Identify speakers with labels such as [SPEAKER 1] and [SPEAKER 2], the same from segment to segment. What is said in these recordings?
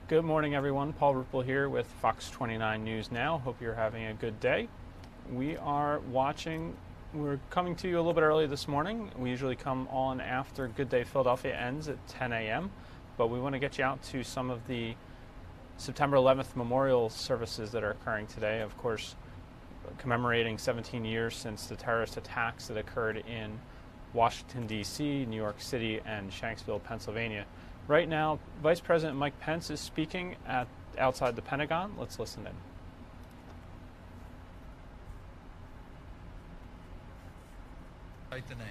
[SPEAKER 1] Good morning, everyone. Paul Ripple here with Fox 29 News Now. Hope you're having a good day. We're coming to you a little bit early this morning. We usually come on after Good Day Philadelphia ends at 10 a.m., but we want to get you out to some of the September 11th memorial services that are occurring today. Of course, commemorating 17 years since the terrorist attacks that occurred in Washington, D.C., New York City, and Shanksville, Pennsylvania. Right now, Vice President Mike Pence is speaking outside the Pentagon. Let's listen in.
[SPEAKER 2] Write the names.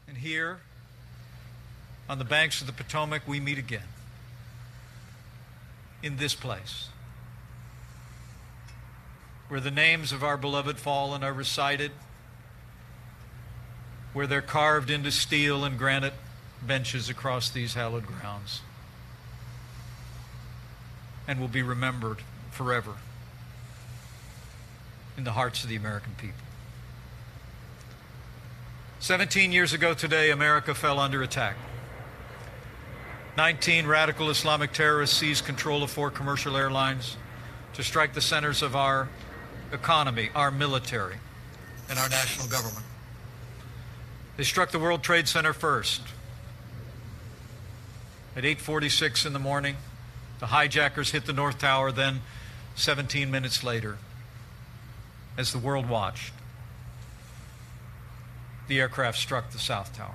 [SPEAKER 2] And here, on the banks of the Potomac, we meet again. In this place, where the names of our beloved fallen are recited, where they're carved into steel and granite benches across these hallowed grounds, and will be remembered forever in the hearts of the American people. 17 years ago today, America fell under attack. 19 radical Islamic terrorists seized control of 4 commercial airlines to strike the centers of our economy, our military, and our national government. They struck the World Trade Center first. At 8:46 in the morning, the hijackers hit the North Tower. Then, 17 minutes later, as the world watched, the aircraft struck the South Tower.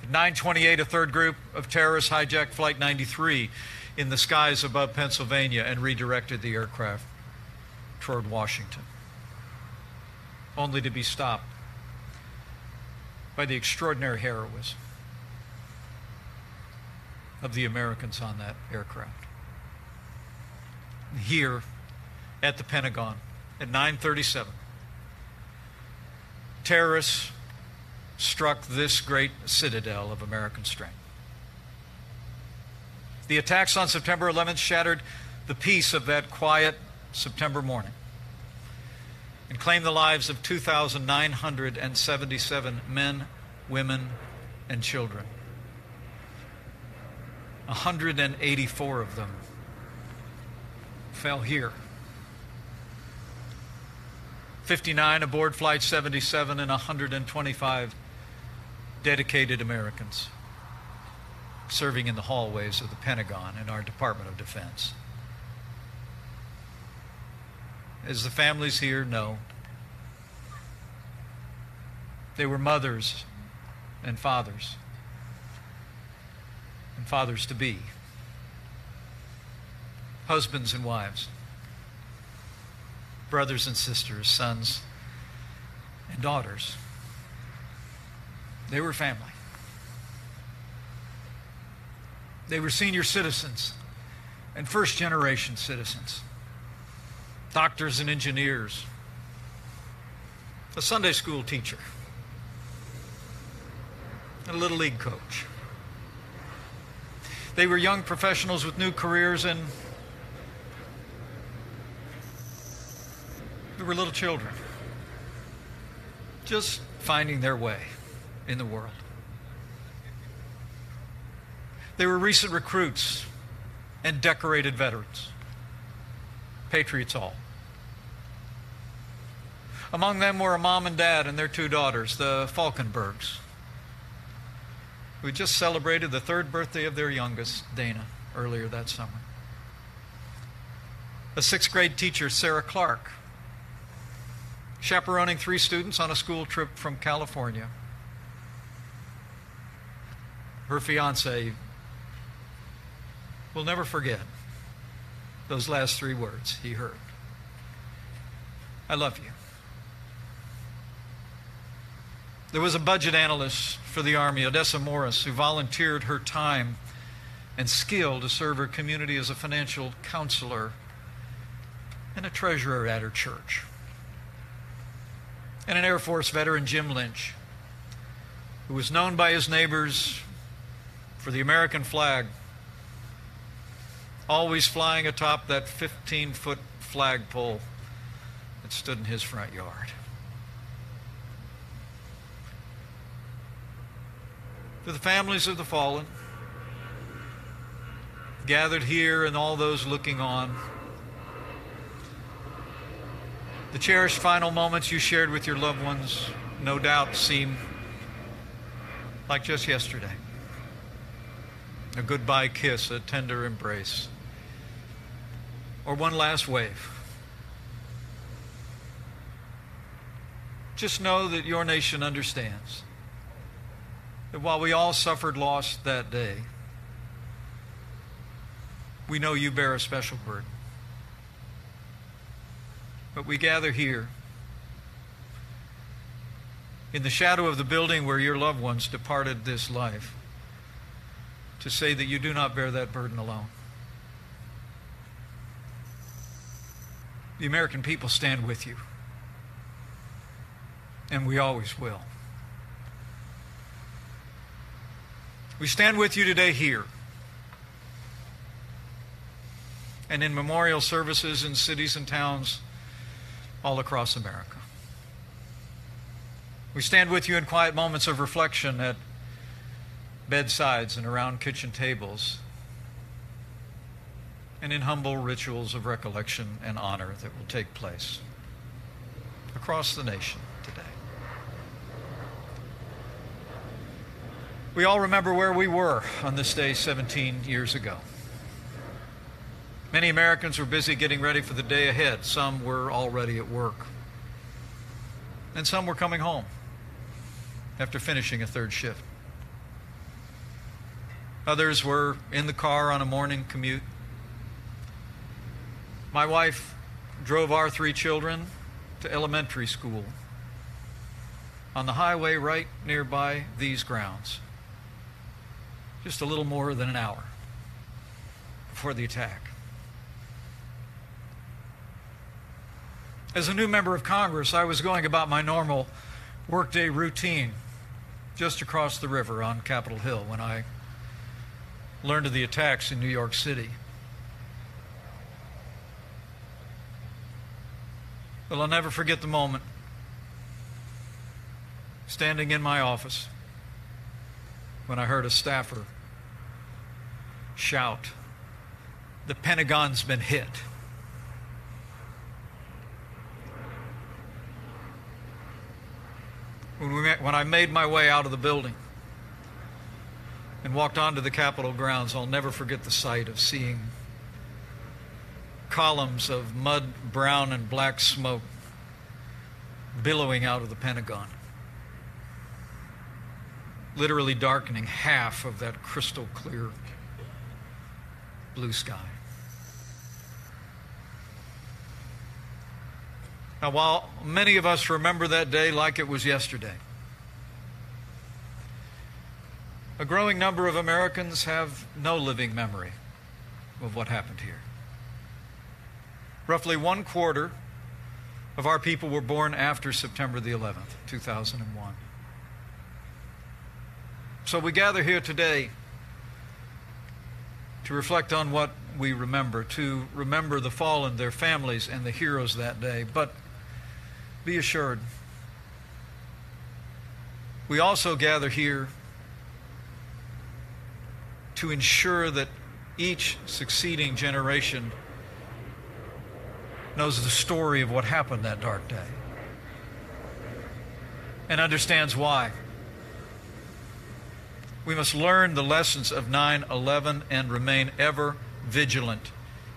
[SPEAKER 2] At 9:28, a third group of terrorists hijacked Flight 93 in the skies above Pennsylvania and redirected the aircraft toward Washington, only to be stopped by the extraordinary heroism of the Americans on that aircraft. Here at the Pentagon at 9:37, terrorists struck this great citadel of American strength. The attacks on September 11th shattered the peace of that quiet September morning and claimed the lives of 2,977 men, women, and children. 184 of them fell here. 59 aboard Flight 77 and 125 dedicated Americans serving in the hallways of the Pentagon and our Department of Defense. As the families here know, they were mothers and fathers to be, husbands and wives, brothers and sisters, sons and daughters. They were family. They were senior citizens and first-generation citizens, doctors and engineers, a Sunday school teacher, and a Little League coach. They were young professionals with new careers, and they were little children, just finding their way in the world. They were recent recruits and decorated veterans, patriots all. Among them were a mom and dad and their 2 daughters, the Falkenbergs, who just celebrated the 3rd birthday of their youngest, Dana, earlier that summer. A 6th grade teacher, Sarah Clark, chaperoning 3 students on a school trip from California. Her fiancé will never forget those last 3 words he heard. I love you. There was a budget analyst for the Army, Odessa Morris, who volunteered her time and skill to serve her community as a financial counselor and a treasurer at her church. And an Air Force veteran, Jim Lynch, who was known by his neighbors for the American flag, always flying atop that 15-foot flagpole that stood in his front yard. To the families of the fallen, gathered here and all those looking on, the cherished final moments you shared with your loved ones no doubt seem like just yesterday. A goodbye kiss, a tender embrace, or one last wave. Just know that your nation understands that while we all suffered loss that day, we know you bear a special burden. But we gather here in the shadow of the building where your loved ones departed this life to say that you do not bear that burden alone. The American people stand with you, and we always will. We stand with you today here and in memorial services in cities and towns all across America. We stand with you in quiet moments of reflection at bedsides and around kitchen tables, and in humble rituals of recollection and honor that will take place across the nation today. We all remember where we were on this day 17 years ago. Many Americans were busy getting ready for the day ahead. Some were already at work. And some were coming home after finishing a third shift. Others were in the car on a morning commute. My wife drove our 3 children to elementary school on the highway right nearby these grounds, just a little more than an hour before the attack. As a new member of Congress, I was going about my normal workday routine just across the river on Capitol Hill when I learned of the attacks in New York City. But I'll never forget the moment standing in my office when I heard a staffer shout, "The Pentagon's been hit." When I made my way out of the building and walked onto the Capitol grounds, I'll never forget the sight of seeing columns of mud, brown, and black smoke billowing out of the Pentagon, literally darkening half of that crystal clear blue sky. Now, while many of us remember that day like it was yesterday, a growing number of Americans have no living memory of what happened here. Roughly 1/4 of our people were born after September the 11th, 2001. So we gather here today to reflect on what we remember, to remember the fallen, their families, and the heroes that day. But be assured, we also gather here to ensure that each succeeding generation knows the story of what happened that dark day and understands why. We must learn the lessons of 9/11 and remain ever vigilant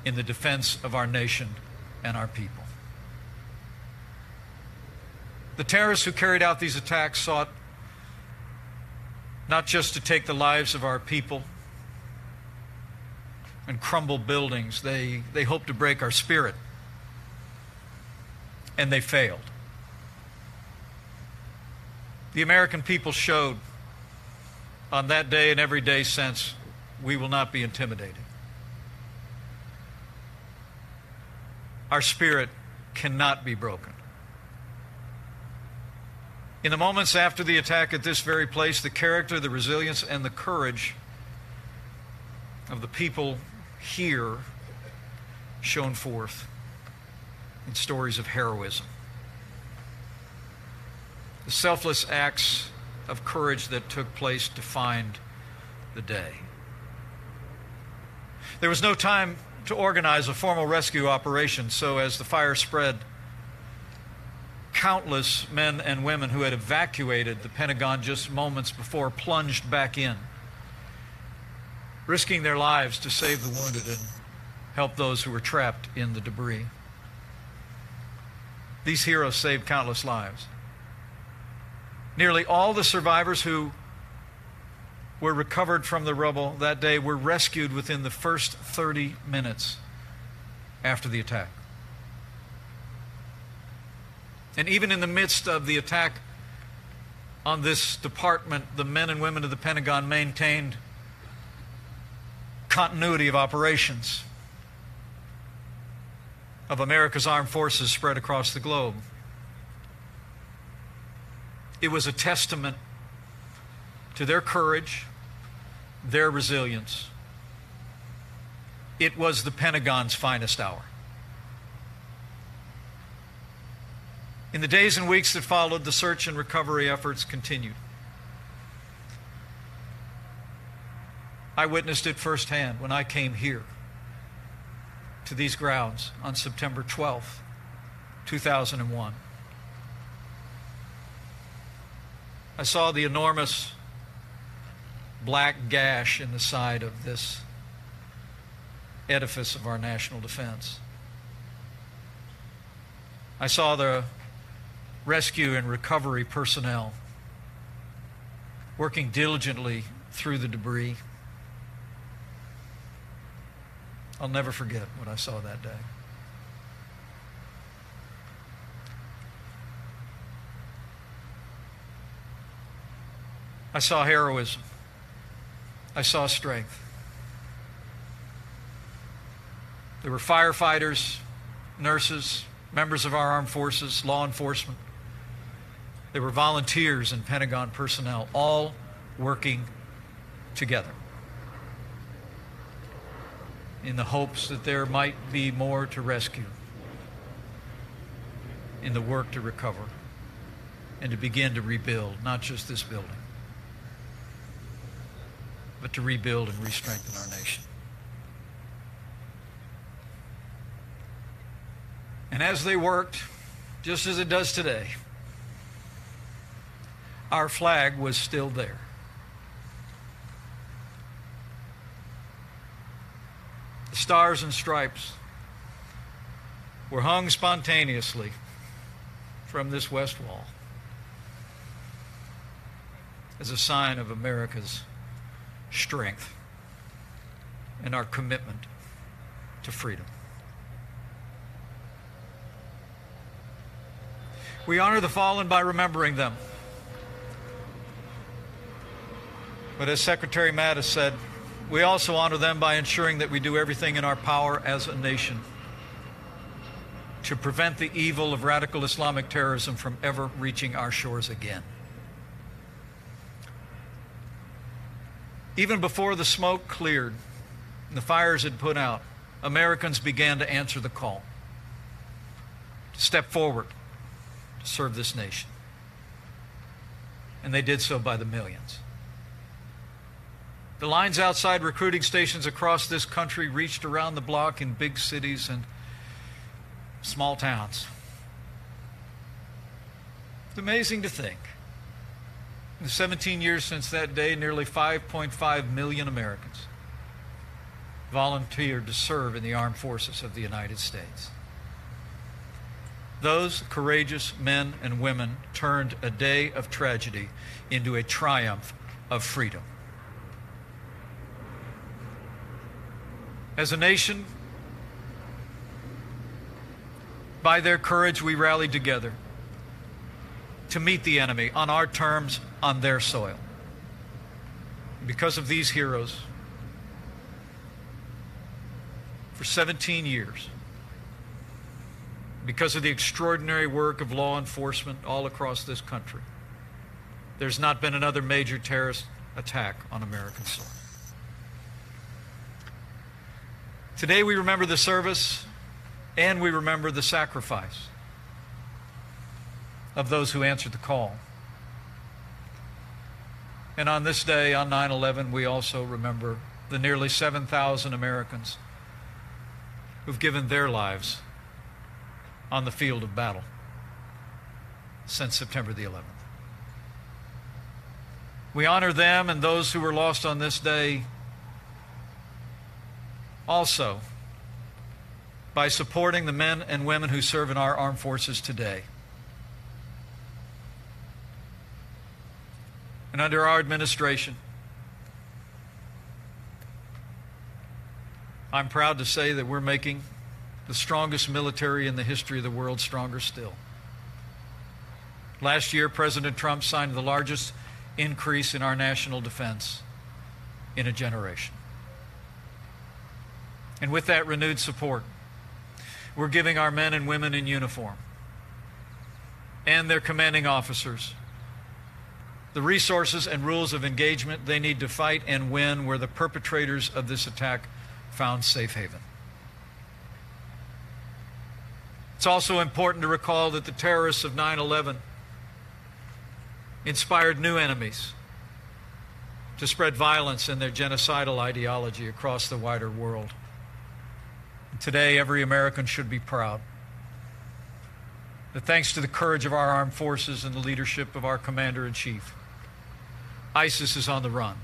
[SPEAKER 2] in the defense of our nation and our people. The terrorists who carried out these attacks sought not just to take the lives of our people and crumble buildings. They hoped to break our spirit. And they failed. The American people showed on that day and every day since, we will not be intimidated. Our spirit cannot be broken. In the moments after the attack at this very place, the character, the resilience, and the courage of the people here shone forth in stories of heroism. The selfless acts of courage that took place defined the day. There was no time to organize a formal rescue operation, so as the fire spread, countless men and women who had evacuated the Pentagon just moments before plunged back in, risking their lives to save the wounded and help those who were trapped in the debris. These heroes saved countless lives. Nearly all the survivors who were recovered from the rubble that day were rescued within the first 30 minutes after the attack. And even in the midst of the attack on this department, the men and women of the Pentagon maintained continuity of operations of America's armed forces spread across the globe. It was a testament to their courage, their resilience. It was the Pentagon's finest hour. In the days and weeks that followed, the search and recovery efforts continued. I witnessed it firsthand when I came here to these grounds on September 12th, 2001. I saw the enormous black gash in the side of this edifice of our national defense. I saw the rescue and recovery personnel working diligently through the debris. I'll never forget what I saw that day. I saw heroism. I saw strength. There were firefighters, nurses, members of our armed forces, law enforcement. There were volunteers and Pentagon personnel, all working together in the hopes that there might be more to rescue, in the work to recover, and to begin to rebuild, not just this building, but to rebuild and re-strengthen our nation. And as they worked, just as it does today, our flag was still there. The stars and stripes were hung spontaneously from this west wall as a sign of America's strength and our commitment to freedom. We honor the fallen by remembering them. But as Secretary Mattis said, we also honor them by ensuring that we do everything in our power as a nation to prevent the evil of radical Islamic terrorism from ever reaching our shores again. Even before the smoke cleared and the fires had put out, Americans began to answer the call to step forward to serve this nation. And they did so by the millions. The lines outside recruiting stations across this country reached around the block in big cities and small towns. It's amazing to think. In the 17 years since that day, nearly 5.5 million Americans volunteered to serve in the armed forces of the United States. Those courageous men and women turned a day of tragedy into a triumph of freedom. As a nation, by their courage, we rallied together to meet the enemy on our terms, on their soil. Because of these heroes, for 17 years, because of the extraordinary work of law enforcement all across this country, there's not been another major terrorist attack on American soil. Today we remember the service and we remember the sacrifice of those who answered the call. And on this day, on 9/11, we also remember the nearly 7,000 Americans who've given their lives on the field of battle since September the 11th. We honor them and those who were lost on this day also by supporting the men and women who serve in our armed forces today. And under our administration, I'm proud to say that we're making the strongest military in the history of the world stronger still. Last year, President Trump signed the largest increase in our national defense in a generation. And with that renewed support, we're giving our men and women in uniform and their commanding officers the resources and rules of engagement they need to fight and win where the perpetrators of this attack found safe haven. It's also important to recall that the terrorists of 9/11 inspired new enemies to spread violence and their genocidal ideology across the wider world. Today, every American should be proud that thanks to the courage of our armed forces and the leadership of our commander-in-chief, ISIS is on the run.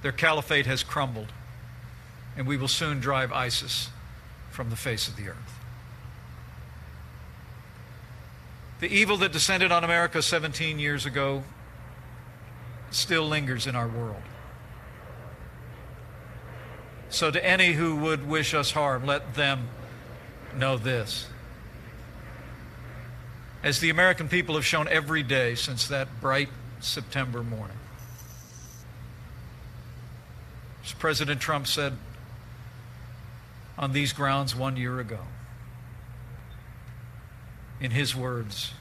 [SPEAKER 2] Their caliphate has crumbled, and we will soon drive ISIS from the face of the earth. The evil that descended on America 17 years ago still lingers in our world. So to any who would wish us harm, let them know this. As the American people have shown every day since that bright September morning. As President Trump said on these grounds 1 year ago, in his words,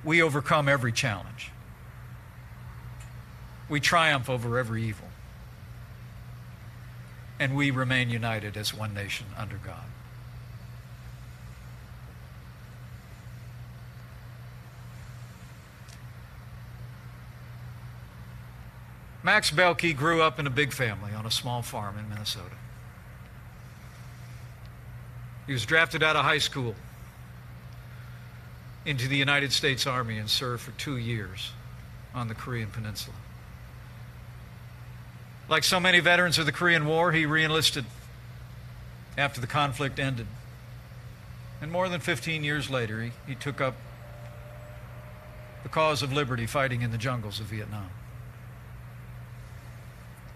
[SPEAKER 2] we overcome every challenge. We triumph over every evil. And we remain united as one nation under God. Max Belkey grew up in a big family on a small farm in Minnesota. He was drafted out of high school into the United States Army and served for 2 years on the Korean Peninsula. Like so many veterans of the Korean War, he re-enlisted after the conflict ended. And more than 15 years later, he took up the cause of liberty fighting in the jungles of Vietnam.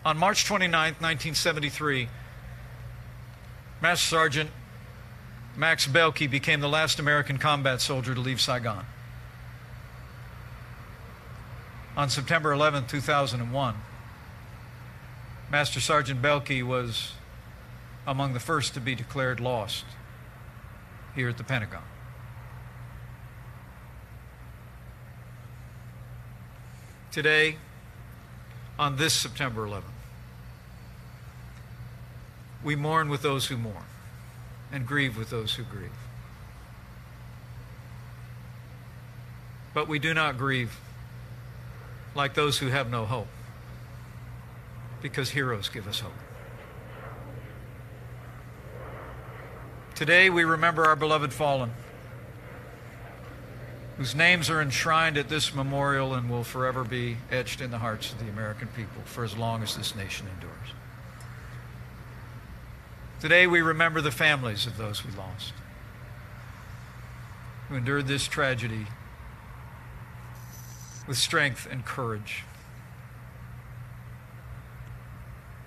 [SPEAKER 2] On March 29, 1973, Master Sergeant Max Belkey became the last American combat soldier to leave Saigon. On September 11, 2001, Master Sergeant Belkey was among the first to be declared lost here at the Pentagon. Today, on this September 11th, we mourn with those who mourn and grieve with those who grieve. But we do not grieve like those who have no hope, because heroes give us hope. Today we remember our beloved fallen, whose names are enshrined at this memorial and will forever be etched in the hearts of the American people for as long as this nation endures. Today we remember the families of those we lost, who endured this tragedy with strength and courage.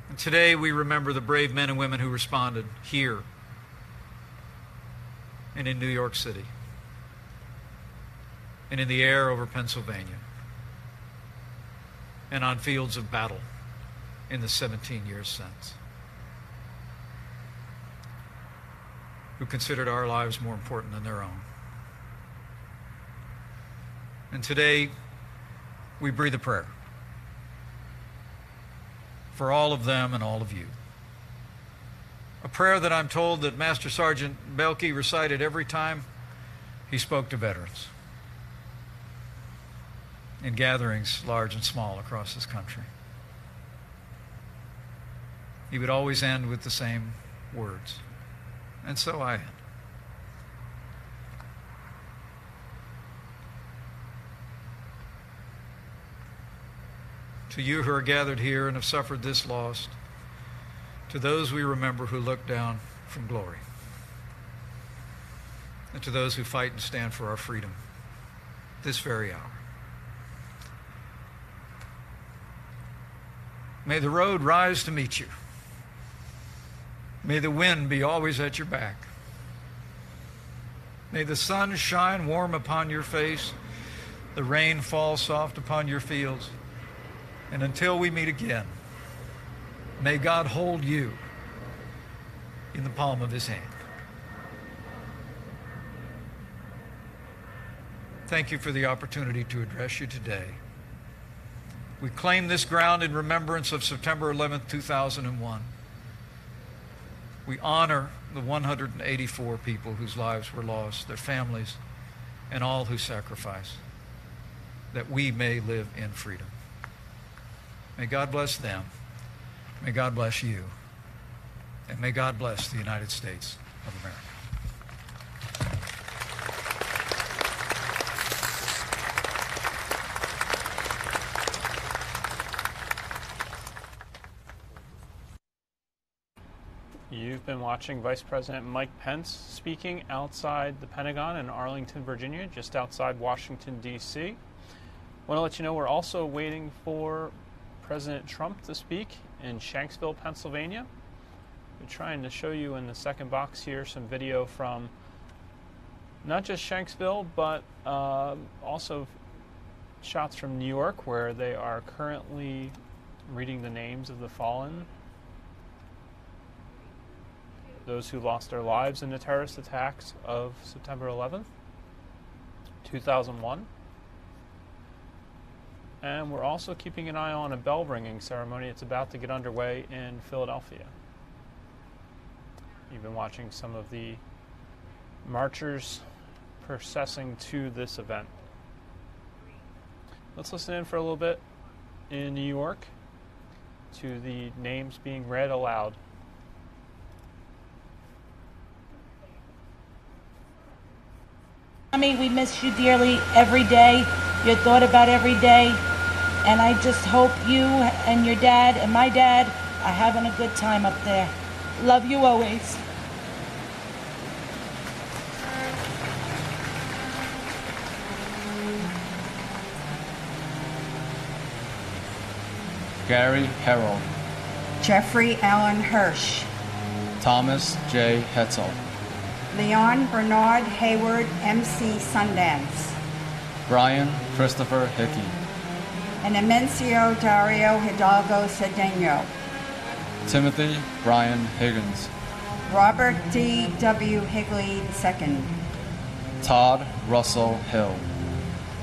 [SPEAKER 2] And today we remember the brave men and women who responded here and in New York City and in the air over Pennsylvania and on fields of battle in the 17 years since, who considered our lives more important than their own. And today we breathe a prayer for all of them and all of you. A prayer that I'm told that Master Sergeant Belkey recited every time he spoke to veterans in gatherings large and small across this country. he would always end with the same words. And so I end. To you who are gathered here and have suffered this loss, to those we remember who look down from glory, and to those who fight and stand for our freedom this very hour. May the road rise to meet you. May the wind be always at your back. May the sun shine warm upon your face, the rain fall soft upon your fields. And until we meet again, may God hold you in the palm of his hand. Thank you for the opportunity to address you today. We claim this ground in remembrance of September 11th, 2001. We honor the 184 people whose lives were lost, their families, and all who sacrificed, that we may live in freedom. May God bless them. May God bless you. And may God bless the United States of America.
[SPEAKER 1] You've been watching Vice President Mike Pence speaking outside the Pentagon in Arlington, Virginia, just outside Washington, D.C. I want to let you know we're also waiting for President Trump to speak in Shanksville, Pennsylvania. We're trying to show you in the second box here some video from not just Shanksville, but also shots from New York, where they are currently reading the names of the fallen, those who lost their lives in the terrorist attacks of September 11th, 2001. And we're also keeping an eye on a bell ringing ceremony. It's about to get underway in Philadelphia. You've been watching some of the marchers processing to this event. Let's listen in for a little bit in New York to the names being read aloud.
[SPEAKER 3] Mommy, we miss you dearly every day. You're thought about every day. And I just hope you and your dad and my dad are having a good time up there. Love you always.
[SPEAKER 4] Gary Harold,
[SPEAKER 5] Jeffrey Allen Hirsch,
[SPEAKER 4] Thomas J. Hetzel,
[SPEAKER 5] Leon Bernard Hayward, MC Sundance,
[SPEAKER 4] Brian Christopher Hickey,
[SPEAKER 5] and Amencio Dario Hidalgo Cedeno,
[SPEAKER 4] Timothy Brian Higgins,
[SPEAKER 5] Robert D. W. Higley II,
[SPEAKER 4] Todd Russell Hill,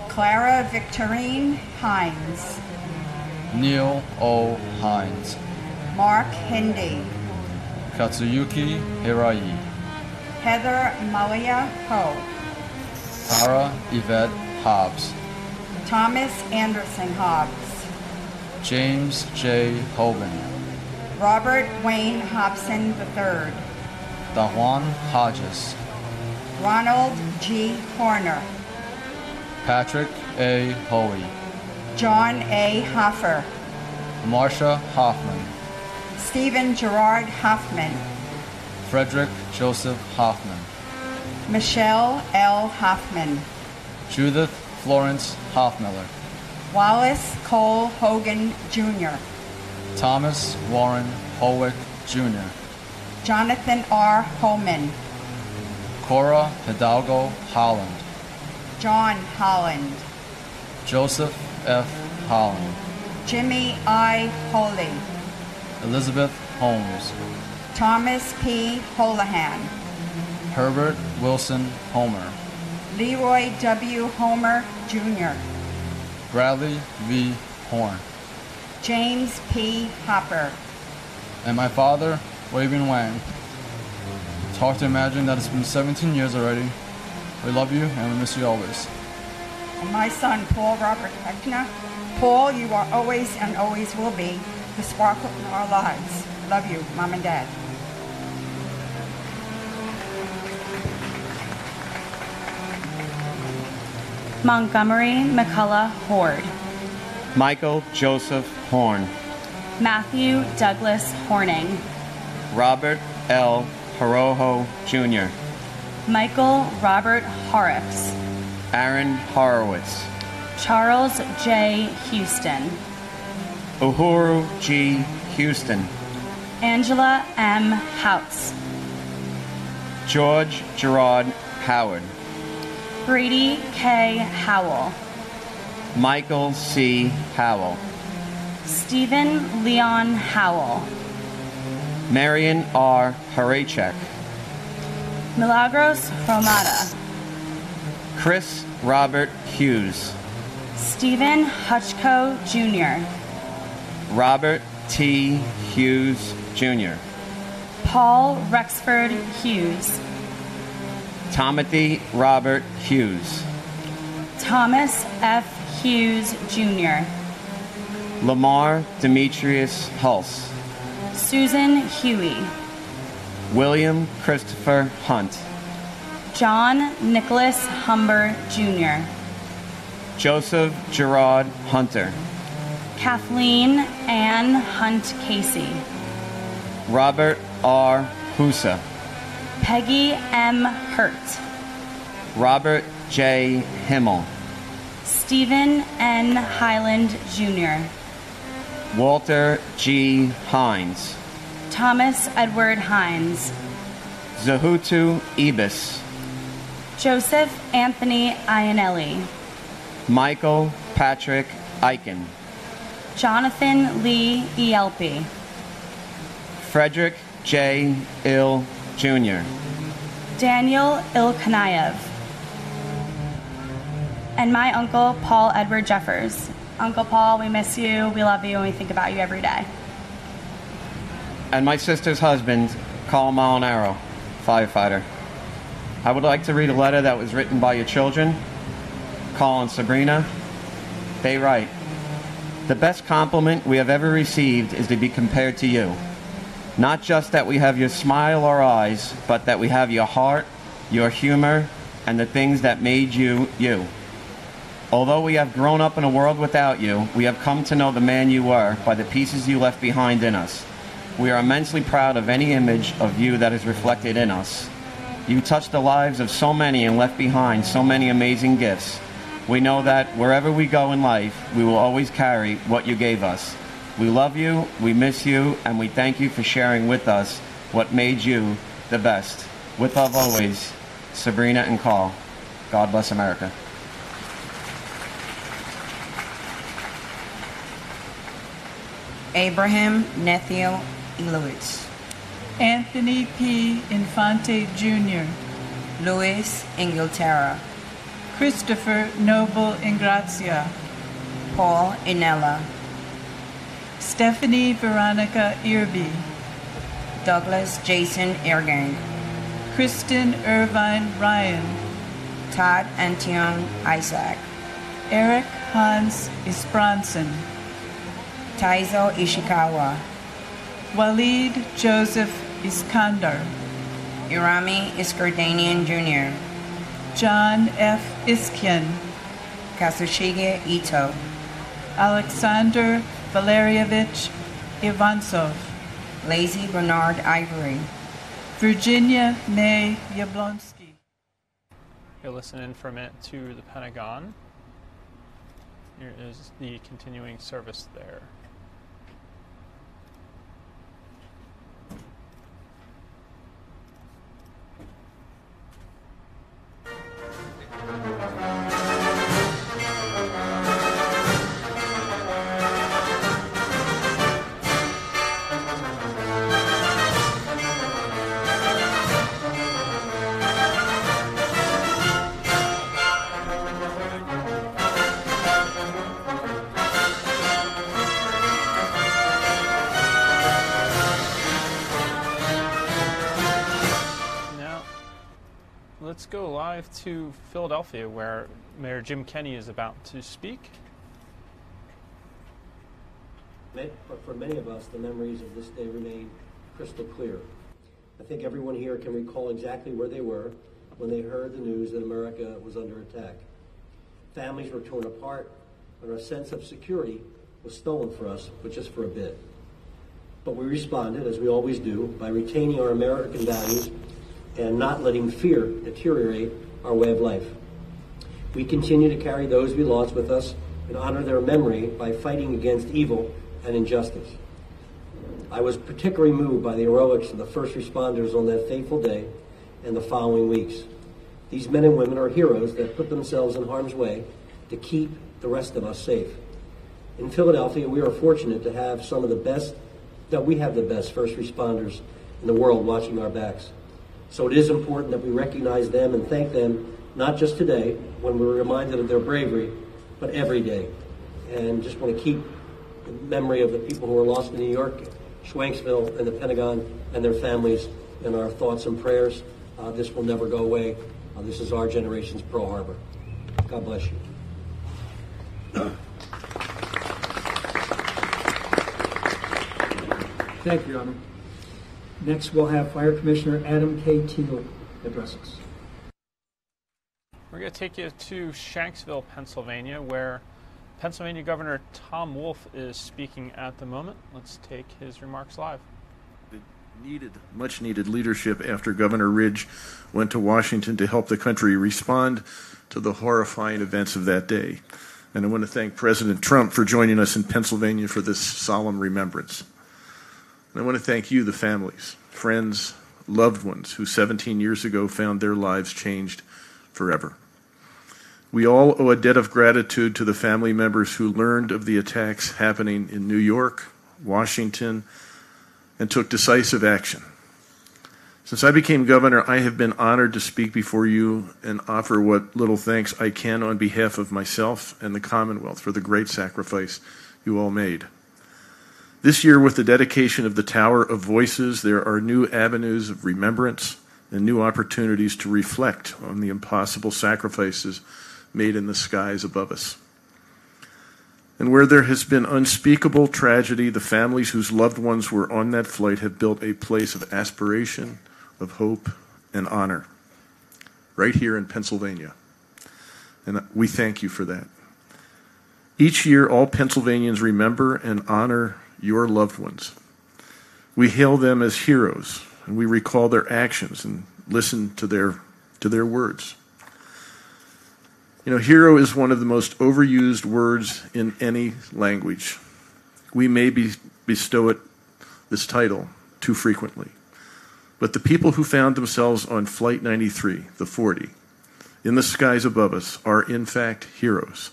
[SPEAKER 5] Clara Victorine Hines,
[SPEAKER 4] Neil O. Hines,
[SPEAKER 5] Mark Hindi,
[SPEAKER 4] Katsuyuki Hirai,
[SPEAKER 5] Heather Malia Ho,
[SPEAKER 4] Tara Yvette Hobbs,
[SPEAKER 5] Thomas Anderson Hobbs,
[SPEAKER 4] James J. Hoban,
[SPEAKER 5] Robert Wayne Hobson III,
[SPEAKER 4] Dajuan Hodges,
[SPEAKER 5] Ronald G. Horner,
[SPEAKER 4] Patrick A. Hoey,
[SPEAKER 5] John A. Hoffer,
[SPEAKER 4] Marsha Hoffman,
[SPEAKER 5] Stephen Gerard Hoffman,
[SPEAKER 4] Frederick Joseph Hoffman,
[SPEAKER 5] Michelle L. Hoffman,
[SPEAKER 4] Judith Florence Hoffmiller,
[SPEAKER 5] Wallace Cole Hogan Jr.,
[SPEAKER 4] Thomas Warren Howick Jr.,
[SPEAKER 5] Jonathan R. Holman,
[SPEAKER 4] Cora Hidalgo Holland,
[SPEAKER 5] John Holland,
[SPEAKER 4] Joseph F. Holland,
[SPEAKER 5] Jimmy I. Holy,
[SPEAKER 4] Elizabeth Holmes,
[SPEAKER 5] Thomas P. Holohan,
[SPEAKER 4] Herbert Wilson Homer,
[SPEAKER 5] Leroy W. Homer Jr.,
[SPEAKER 4] Bradley V. Horn,
[SPEAKER 5] James P. Hopper,
[SPEAKER 4] and my father, Waving Wang. It's hard to imagine that it's been 17 years already. We love you and we miss you always.
[SPEAKER 5] and my son Paul Robert Heckner. Paul, you are always and always will be the sparkle in our lives. Love you, Mom and Dad.
[SPEAKER 6] Montgomery McCullough Horde.
[SPEAKER 7] Michael Joseph Horn.
[SPEAKER 6] Matthew Douglas Horning.
[SPEAKER 7] Robert L. Horojo Jr.
[SPEAKER 6] Michael Robert Horrocks.
[SPEAKER 7] Aaron Horowitz.
[SPEAKER 6] Charles J. Houston.
[SPEAKER 7] Uhuru G. Houston.
[SPEAKER 6] Angela M. Houts.
[SPEAKER 7] George Gerard Howard.
[SPEAKER 6] Brady K. Howell.
[SPEAKER 7] Michael C. Howell.
[SPEAKER 6] Stephen Leon Howell.
[SPEAKER 7] Marion R. Harachek.
[SPEAKER 6] Milagros Romata.
[SPEAKER 7] Chris Robert Hughes.
[SPEAKER 6] Stephen Hutchko Jr.
[SPEAKER 7] Robert T. Hughes Jr.
[SPEAKER 6] Paul Rexford Hughes.
[SPEAKER 7] Timothy Robert Hughes.
[SPEAKER 6] Thomas F. Hughes Jr.
[SPEAKER 7] Lamar Demetrius Hulse.
[SPEAKER 6] Susan Huey.
[SPEAKER 7] William Christopher Hunt.
[SPEAKER 6] John Nicholas Humber Jr.
[SPEAKER 7] Joseph Gerard Hunter.
[SPEAKER 6] Kathleen Ann Hunt Casey.
[SPEAKER 7] Robert R. Husa.
[SPEAKER 6] Peggy M. Hurt.
[SPEAKER 7] Robert J. Himmel.
[SPEAKER 6] Stephen N. Highland Jr.
[SPEAKER 7] Walter G. Hines.
[SPEAKER 6] Thomas Edward Hines.
[SPEAKER 7] Zahutu Ibis.
[SPEAKER 6] Joseph Anthony Iannelli.
[SPEAKER 7] Michael Patrick Eichen.
[SPEAKER 6] Jonathan Lee Ielpi.
[SPEAKER 7] Frederick J. Ill Jr.
[SPEAKER 6] Daniel Ilkanayev. And my uncle, Paul Edward Jeffers. Uncle Paul, we miss you, we love you, and we think about you every day.
[SPEAKER 7] And my sister's husband, Carl Molinaro, firefighter. I would like to read a letter that was written by your children, Carl and Sabrina. They write, "The best compliment we have ever received is to be compared to you. Not just that we have your smile or eyes, but that we have your heart, your humor, and the things that made you, you. Although we have grown up in a world without you, we have come to know the man you were by the pieces you left behind in us. We are immensely proud of any image of you that is reflected in us. You touched the lives of so many and left behind so many amazing gifts. We know that wherever we go in life, we will always carry what you gave us. We love you, we miss you, and we thank you for sharing with us what made you the best. With love always, Sabrina and Carl. God bless America."
[SPEAKER 5] Abraham Nethiel Lewis.
[SPEAKER 8] Anthony P. Infante Jr.
[SPEAKER 5] Luis Inglaterra.
[SPEAKER 8] Christopher Noble Ingrazia.
[SPEAKER 5] Paul Inella.
[SPEAKER 8] Stephanie Veronica Irby.
[SPEAKER 5] Douglas Jason Ergang.
[SPEAKER 8] Kristen Irvine Ryan.
[SPEAKER 5] Todd Antion Isaac.
[SPEAKER 8] Eric Hans Isbranson.
[SPEAKER 5] Taizo Ishikawa.
[SPEAKER 8] Walid Joseph Iskandar.
[SPEAKER 5] Irami Iskardanian Jr.
[SPEAKER 8] John F. Iskian.
[SPEAKER 5] Kazushige Ito.
[SPEAKER 8] Alexander Valerievich Ivansov.
[SPEAKER 5] Lazy Bernard Ivory.
[SPEAKER 8] Virginia May Yablonsky.
[SPEAKER 1] You're listening from it to the Pentagon. Here is the continuing service there. Let's go live to Philadelphia, where Mayor Jim Kenney is about to speak.
[SPEAKER 9] But for many of us, the memories of this day remain crystal clear. I think everyone here can recall exactly where they were when they heard the news that America was under attack. Families were torn apart, and our sense of security was stolen for us, but just for a bit. But we responded, as we always do, by retaining our American values and not letting fear deteriorate our way of life. We continue to carry those we lost with us and honor their memory by fighting against evil and injustice. I was particularly moved by the heroics of the first responders on that fateful day and the following weeks. These men and women are heroes that put themselves in harm's way to keep the rest of us safe. In Philadelphia, we are fortunate to have the best first responders in the world watching our backs. So it is important that we recognize them and thank them, not just today, when we're reminded of their bravery, but every day. And just want to keep the memory of the people who were lost in New York, Schwanksville, and the Pentagon, and their families in our thoughts and prayers. This will never go away. This is our generation's Pearl Harbor. God bless you.
[SPEAKER 10] Thank you, Your Honor. Next, we'll have Fire Commissioner Adam K. Teal address us.
[SPEAKER 1] We're going to take you to Shanksville, Pennsylvania, where Pennsylvania Governor Tom Wolf is speaking at the moment. Let's take his remarks live.
[SPEAKER 11] Much needed leadership after Governor Ridge went to Washington to help the country respond to the horrifying events of that day. And I want to thank President Trump for joining us in Pennsylvania for this solemn remembrance. And I want to thank you, the families, friends, loved ones who 17 years ago found their lives changed forever. We all owe a debt of gratitude to the family members who learned of the attacks happening in New York, Washington, and took decisive action. Since I became governor, I have been honored to speak before you and offer what little thanks I can on behalf of myself and the Commonwealth for the great sacrifice you all made. This year, with the dedication of the Tower of Voices, there are new avenues of remembrance and new opportunities to reflect on the impossible sacrifices made in the skies above us. And where there has been unspeakable tragedy, the families whose loved ones were on that flight have built a place of aspiration, of hope, and honor, right here in Pennsylvania. And we thank you for that. Each year, all Pennsylvanians remember and honor your loved ones. We hail them as heroes, and we recall their actions and listen to their words. You know, hero is one of the most overused words in any language. We may bestow it this title too frequently. But the people who found themselves on Flight 93, the 40, in the skies above us, are in fact heroes.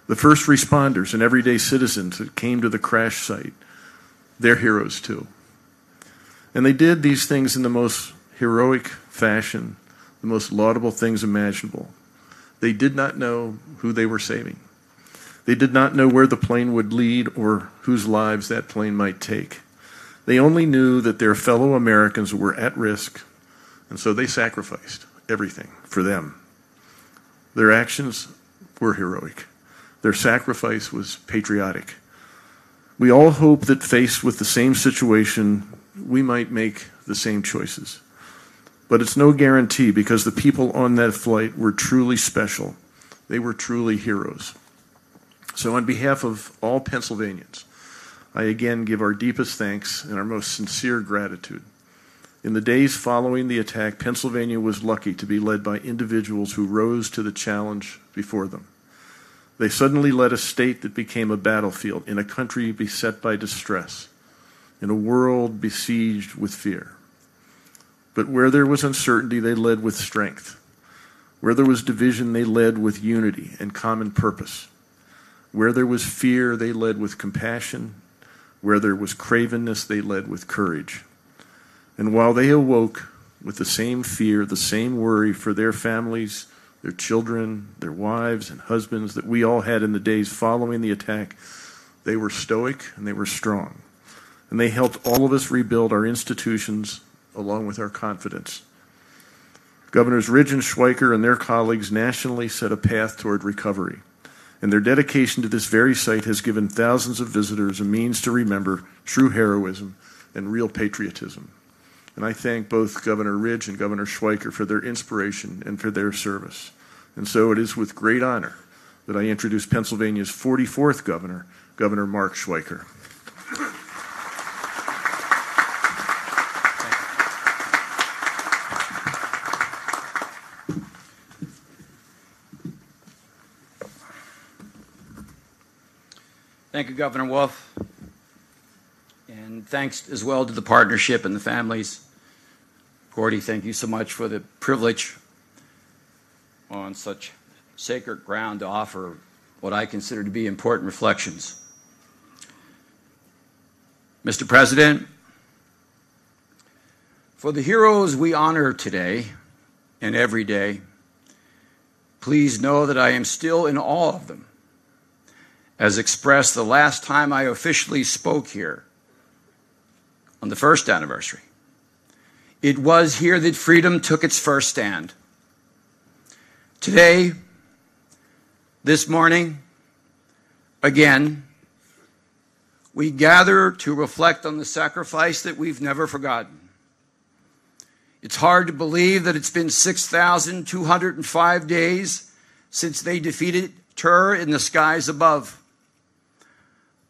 [SPEAKER 11] The first responders and everyday citizens that came to the crash site, they're heroes too. And they did these things in the most heroic fashion, the most laudable things imaginable. They did not know who they were saving. They did not know where the plane would lead or whose lives that plane might take. They only knew that their fellow Americans were at risk, and so they sacrificed everything for them. Their actions were heroic. Their sacrifice was patriotic. We all hope that faced with the same situation, we might make the same choices. But it's no guarantee, because the people on that flight were truly special. They were truly heroes. So on behalf of all Pennsylvanians, I again give our deepest thanks and our most sincere gratitude. In the days following the attack, Pennsylvania was lucky to be led by individuals who rose to the challenge before them. They suddenly led a state that became a battlefield in a country beset by distress, in a world besieged with fear. But where there was uncertainty, they led with strength. Where there was division, they led with unity and common purpose. Where there was fear, they led with compassion. Where there was cravenness, they led with courage. And while they awoke with the same fear, the same worry for their families, their children, their wives and husbands that we all had in the days following the attack, they were stoic and they were strong. And they helped all of us rebuild our institutions along with our confidence. Governors Ridge and Schweiker and their colleagues nationally set a path toward recovery. and their dedication to this very site has given thousands of visitors a means to remember true heroism and real patriotism. And I thank both Governor Ridge and Governor Schweiker for their inspiration and for their service. And so it is with great honor that I introduce Pennsylvania's 44th governor, Governor Mark Schweiker.
[SPEAKER 12] Thank you, Governor Wolf. And thanks as well to the partnership and the families. Gordy, thank you so much for the privilege on such sacred ground to offer what I consider to be important reflections. Mr. President, for the heroes we honor today and every day, please know that I am still in awe of them, as expressed the last time I officially spoke here on the first anniversary. It was here that freedom took its first stand. Today, this morning, again, we gather to reflect on the sacrifice that we've never forgotten. It's hard to believe that it's been 6,205 days since they defeated terror in the skies above.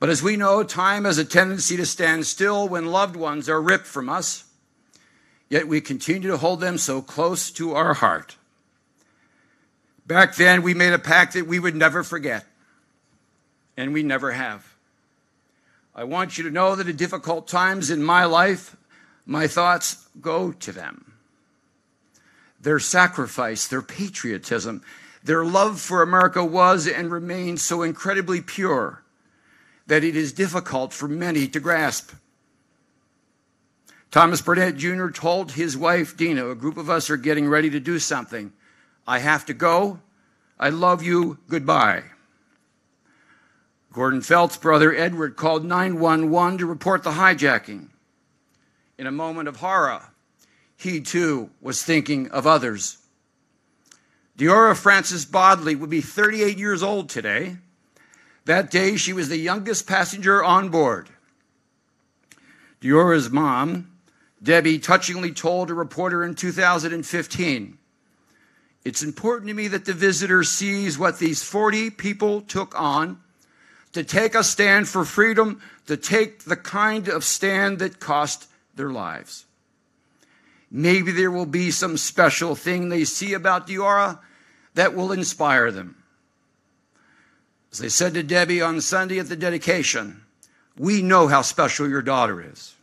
[SPEAKER 12] But as we know, time has a tendency to stand still when loved ones are ripped from us, yet we continue to hold them so close to our heart. Back then, we made a pact that we would never forget, and we never have. I want you to know that at difficult times in my life, my thoughts go to them. Their sacrifice, their patriotism, their love for America was and remains so incredibly pure that it is difficult for many to grasp. Thomas Burnett Jr. told his wife, Dina, a group of us are getting ready to do something. I have to go. I love you. Goodbye. Gordon Felt's brother, Edward, called 911 to report the hijacking. In a moment of horror, he too was thinking of others. Deora Frances Bodley would be 38 years old today. That day, she was the youngest passenger on board. Deora's mom, Debbie, touchingly told a reporter in 2015, "It's important to me that the visitor sees what these 40 people took on to take a stand for freedom, to take the kind of stand that cost their lives. Maybe there will be some special thing they see about Deora that will inspire them." As they said to Debbie on Sunday at the dedication, "We know how special your daughter is.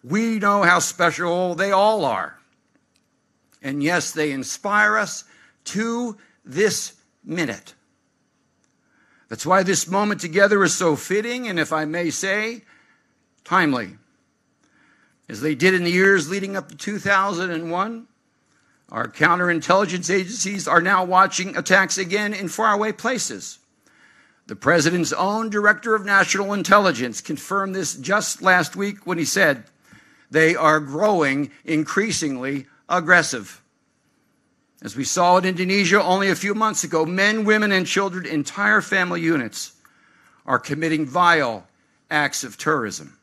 [SPEAKER 12] We know how special they all are. And yes, they inspire us to this minute." That's why this moment together is so fitting and, if I may say, timely. As they did in the years leading up to 2001, our counterintelligence agencies are now watching attacks again in faraway places. The president's own director of national intelligence confirmed this just last week when he said they are growing increasingly aggressive. As we saw in Indonesia only a few months ago, men, women, and children, entire family units, are committing vile acts of terrorism.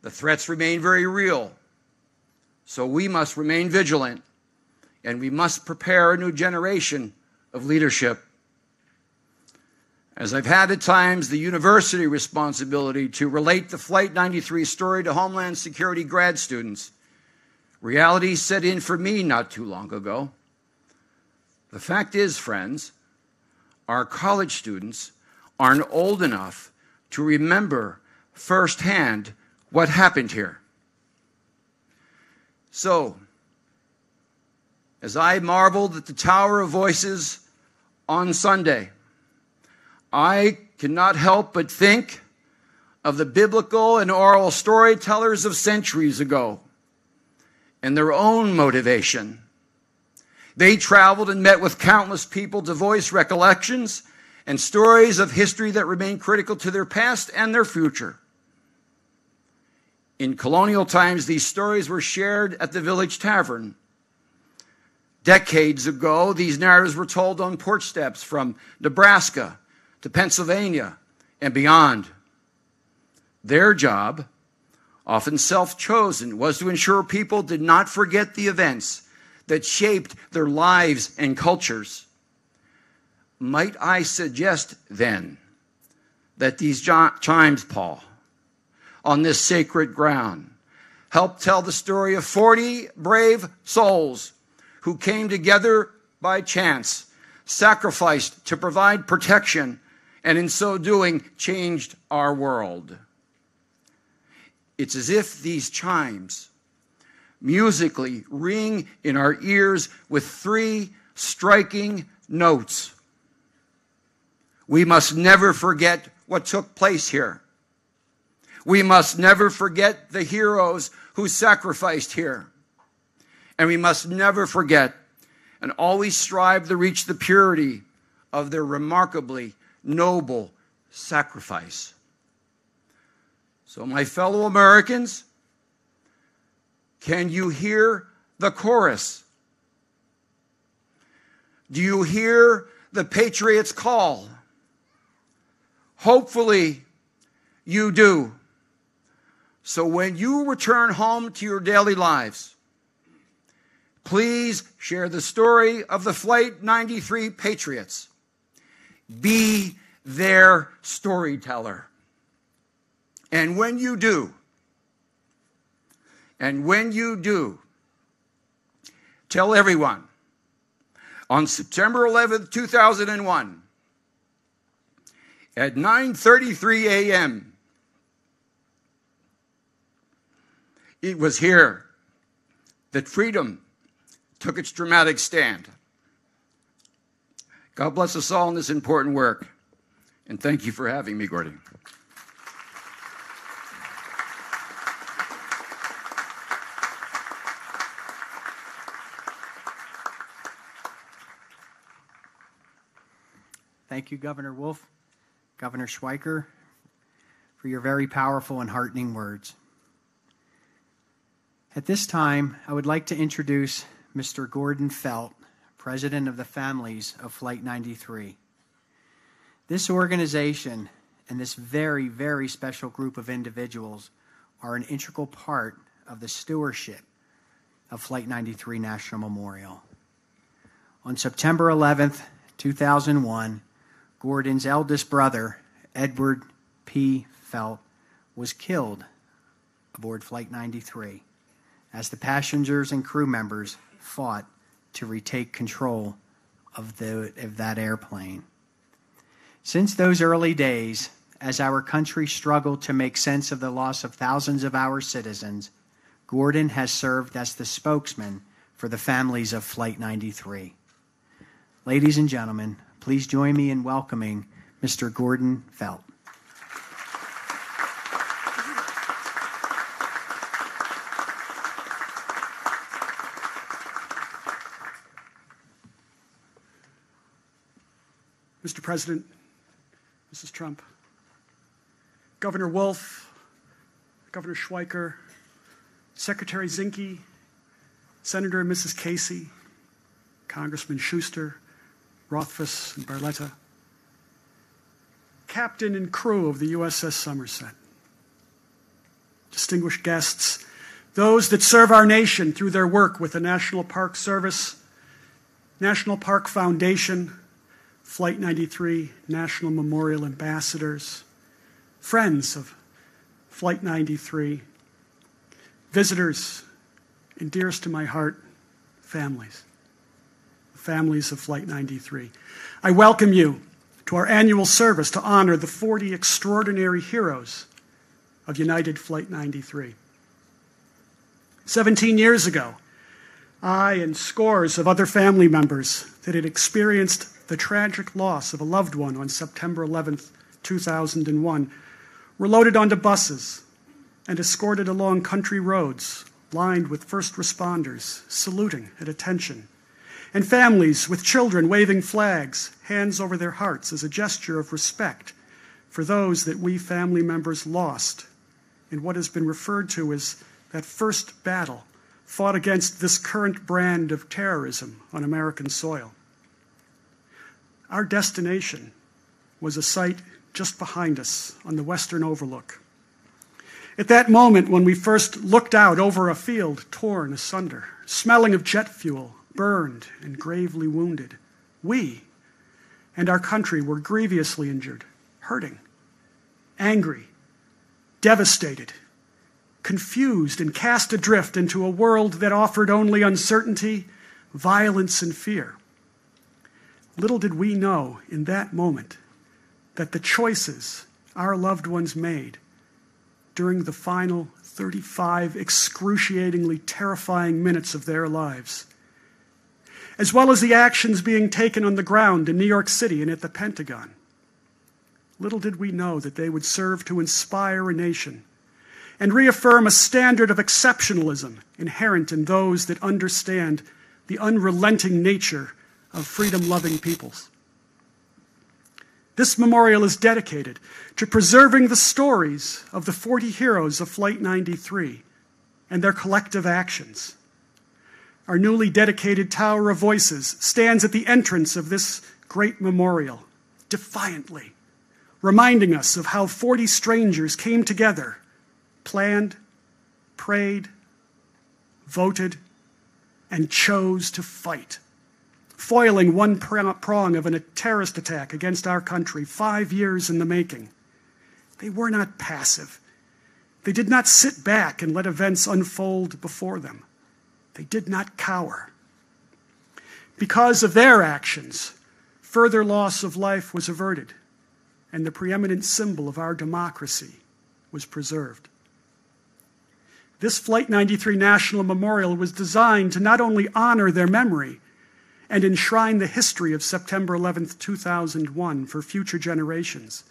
[SPEAKER 12] The threats remain very real. So we must remain vigilant, and we must prepare a new generation of leadership. As I've had at times the university responsibility to relate the Flight 93 story to Homeland Security grad students, reality set in for me not too long ago. The fact is, friends, our college students aren't old enough to remember firsthand what happened here. So, as I marveled at the Tower of Voices on Sunday, I cannot help but think of the biblical and oral storytellers of centuries ago and their own motivation. They traveled and met with countless people to voice recollections and stories of history that remain critical to their past and their future. In colonial times, these stories were shared at the village tavern. Decades ago, these narratives were told on porch steps from Nebraska to Pennsylvania and beyond. Their job, often self-chosen, was to ensure people did not forget the events that shaped their lives and cultures. Might I suggest, then, that these chimes, Paul, on this sacred ground, help tell the story of 40 brave souls who came together by chance, sacrificed to provide protection, and in so doing, changed our world. It's as if these chimes musically ring in our ears with 3 striking notes. We must never forget what took place here. We must never forget the heroes who sacrificed here. And we must never forget and always strive to reach the purity of their remarkably noble sacrifice. So, my fellow Americans, can you hear the chorus? Do you hear the patriot's call? Hopefully, you do. So when you return home to your daily lives, please share the story of the Flight 93 Patriots. Be their storyteller. And when you do, tell everyone on September 11th, 2001, at 9:33 a.m., it was here that freedom took its dramatic stand. God bless us all in this important work. And thank you for having me, Gordon.
[SPEAKER 13] Thank you, Governor Wolf, Governor Schweiker, for your very powerful and heartening words. At this time, I would like to introduce Mr. Gordon Felt, President of the Families of Flight 93. This organization and this very, very special group of individuals are an integral part of the stewardship of Flight 93 National Memorial. On September 11th, 2001, Gordon's eldest brother, Edward P. Felt, was killed aboard Flight 93 as the passengers and crew members fought to retake control of that airplane. Since those early days, as our country struggled to make sense of the loss of thousands of our citizens, Gordon has served as the spokesman for the families of Flight 93. Ladies and gentlemen, please join me in welcoming Mr. Gordon Felt.
[SPEAKER 14] Mr. President, Mrs. Trump, Governor Wolf, Governor Schweiker, Secretary Zinke, Senator and Mrs. Casey, Congressman Schuster, Rothfuss, and Barletta, Captain and crew of the USS Somerset, distinguished guests, those that serve our nation through their work with the National Park Service, National Park Foundation, Flight 93 National Memorial Ambassadors, friends of Flight 93, visitors, and dearest to my heart, families of Flight 93. I welcome you to our annual service to honor the 40 extraordinary heroes of United Flight 93. 17 years ago, I and scores of other family members that had experienced the tragic loss of a loved one on September 11th, 2001, were loaded onto buses and escorted along country roads lined with first responders saluting at attention, and families with children waving flags, hands over their hearts as a gesture of respect for those that we family members lost in what has been referred to as that first battle fought against this current brand of terrorism on American soil. Our destination was a site just behind us on the western overlook. At that moment, when we first looked out over a field torn asunder, smelling of jet fuel, burned and gravely wounded, we and our country were grievously injured, hurting, angry, devastated, confused, and cast adrift into a world that offered only uncertainty, violence, and fear. Little did we know in that moment that the choices our loved ones made during the final 35 excruciatingly terrifying minutes of their lives, as well as the actions being taken on the ground in New York City and at the Pentagon, little did we know that they would serve to inspire a nation and reaffirm a standard of exceptionalism inherent in those that understand the unrelenting nature of freedom-loving peoples. This memorial is dedicated to preserving the stories of the 40 heroes of Flight 93 and their collective actions. Our newly dedicated Tower of Voices stands at the entrance of this great memorial, defiantly, reminding us of how 40 strangers came together, planned, prayed, voted, and chose to fight, foiling one prong of a terrorist attack against our country 5 years in the making. They were not passive. They did not sit back and let events unfold before them. They did not cower. Because of their actions, further loss of life was averted, and the preeminent symbol of our democracy was preserved. This Flight 93 National Memorial was designed to not only honor their memory and enshrine the history of September 11th, 2001 for future generations,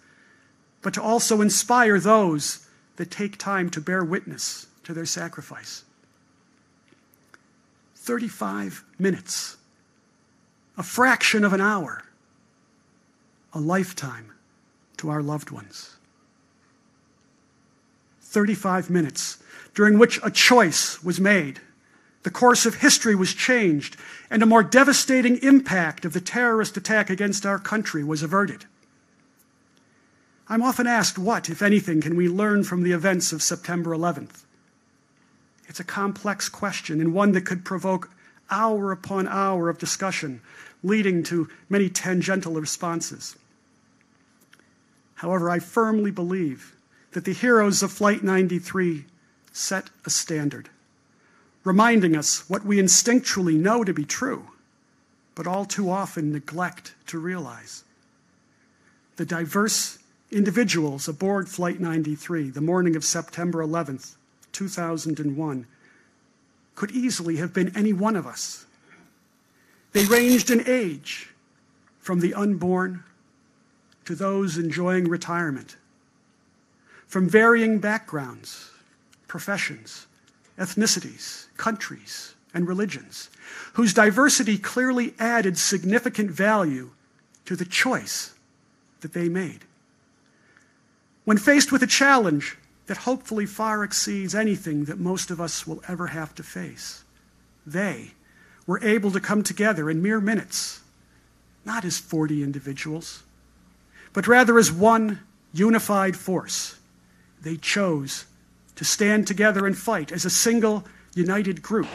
[SPEAKER 14] but to also inspire those that take time to bear witness to their sacrifice. 35 minutes, a fraction of an hour, a lifetime to our loved ones. 35 minutes during which a choice was made, the course of history was changed, and a more devastating impact of the terrorist attack against our country was averted. I'm often asked what, if anything, can we learn from the events of September 11th? It's a complex question, and one that could provoke hour upon hour of discussion, leading to many tangential responses. However, I firmly believe that the heroes of Flight 93 set a standard, reminding us what we instinctually know to be true, but all too often neglect to realize. The diverse individuals aboard Flight 93, the morning of September 11th, 2001, could easily have been any one of us. They ranged in age, from the unborn to those enjoying retirement, from varying backgrounds, professions, ethnicities, countries, and religions, whose diversity clearly added significant value to the choice that they made. When faced with a challenge that hopefully far exceeds anything that most of us will ever have to face, they were able to come together in mere minutes, not as 40 individuals, but rather as one unified force. They chose to stand together and fight as a single, united group.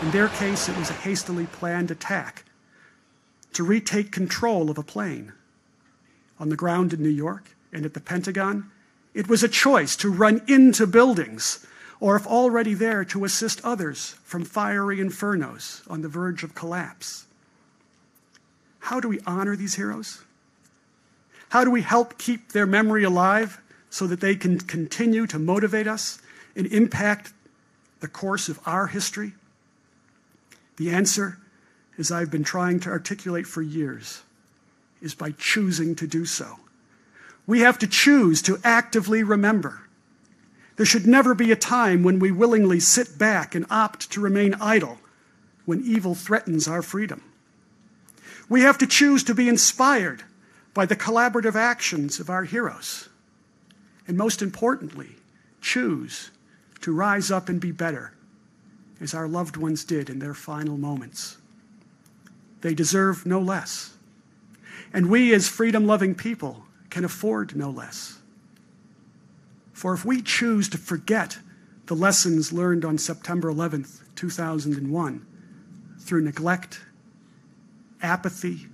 [SPEAKER 14] In their case, it was a hastily planned attack to retake control of a plane. On the ground in New York and at the Pentagon, it was a choice to run into buildings, or if already there, to assist others from fiery infernos on the verge of collapse. How do we honor these heroes? How do we help keep their memory alive so that they can continue to motivate us and impact the course of our history? The answer, as I've been trying to articulate for years, is by choosing to do so. We have to choose to actively remember. There should never be a time when we willingly sit back and opt to remain idle when evil threatens our freedom. We have to choose to be inspired by the collaborative actions of our heroes. And most importantly, choose to rise up and be better as our loved ones did in their final moments. They deserve no less. And we, as freedom-loving people, can afford no less. For if we choose to forget the lessons learned on September 11th, 2001, through neglect, apathy,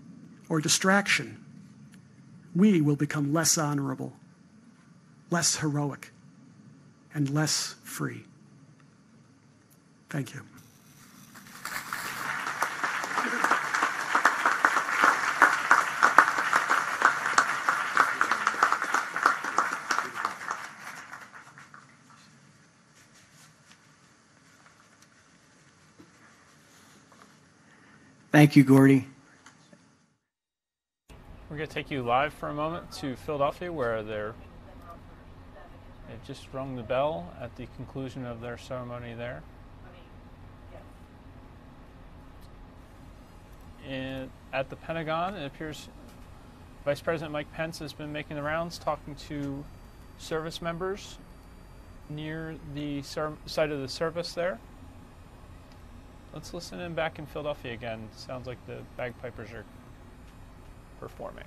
[SPEAKER 14] or distraction, we will become less honorable, less heroic, and less free. Thank you.
[SPEAKER 13] Thank you, Gordy.
[SPEAKER 1] We're going to take you live for a moment to Philadelphia, where they've just rung the bell at the conclusion of their ceremony there. And at the Pentagon, it appears Vice President Mike Pence has been making the rounds, talking to service members near the site of the service there. Let's listen in back in Philadelphia again. Sounds like the bagpipers are performing.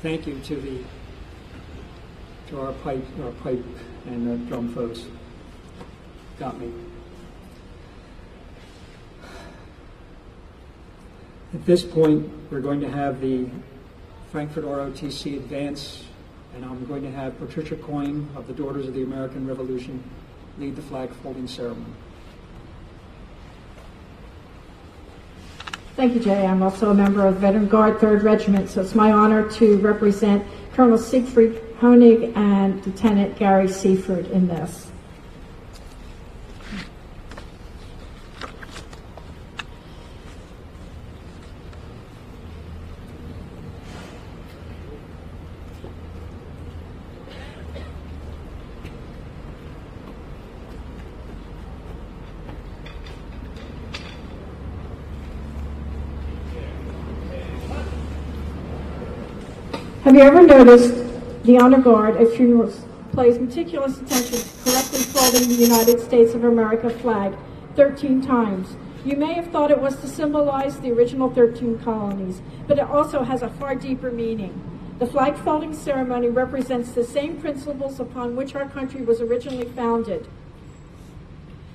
[SPEAKER 10] Thank you to our pipe and drum folks. Got me. At this point, we're going to have the Frankfurt ROTC advance, and I'm going to have Patricia Coyne of the Daughters of the American Revolution lead the flag folding ceremony.
[SPEAKER 15] Thank you, Jay. I'm also a member of Veteran Guard 3rd Regiment, so it's my honor to represent Colonel Siegfried Honig and Lieutenant Gary Seaford in this. Have you ever noticed the honor guard at funerals pays meticulous attention to correctly folding the United States of America flag 13 times. You may have thought it was to symbolize the original 13 colonies, but it also has a far deeper meaning. The flag folding ceremony represents the same principles upon which our country was originally founded.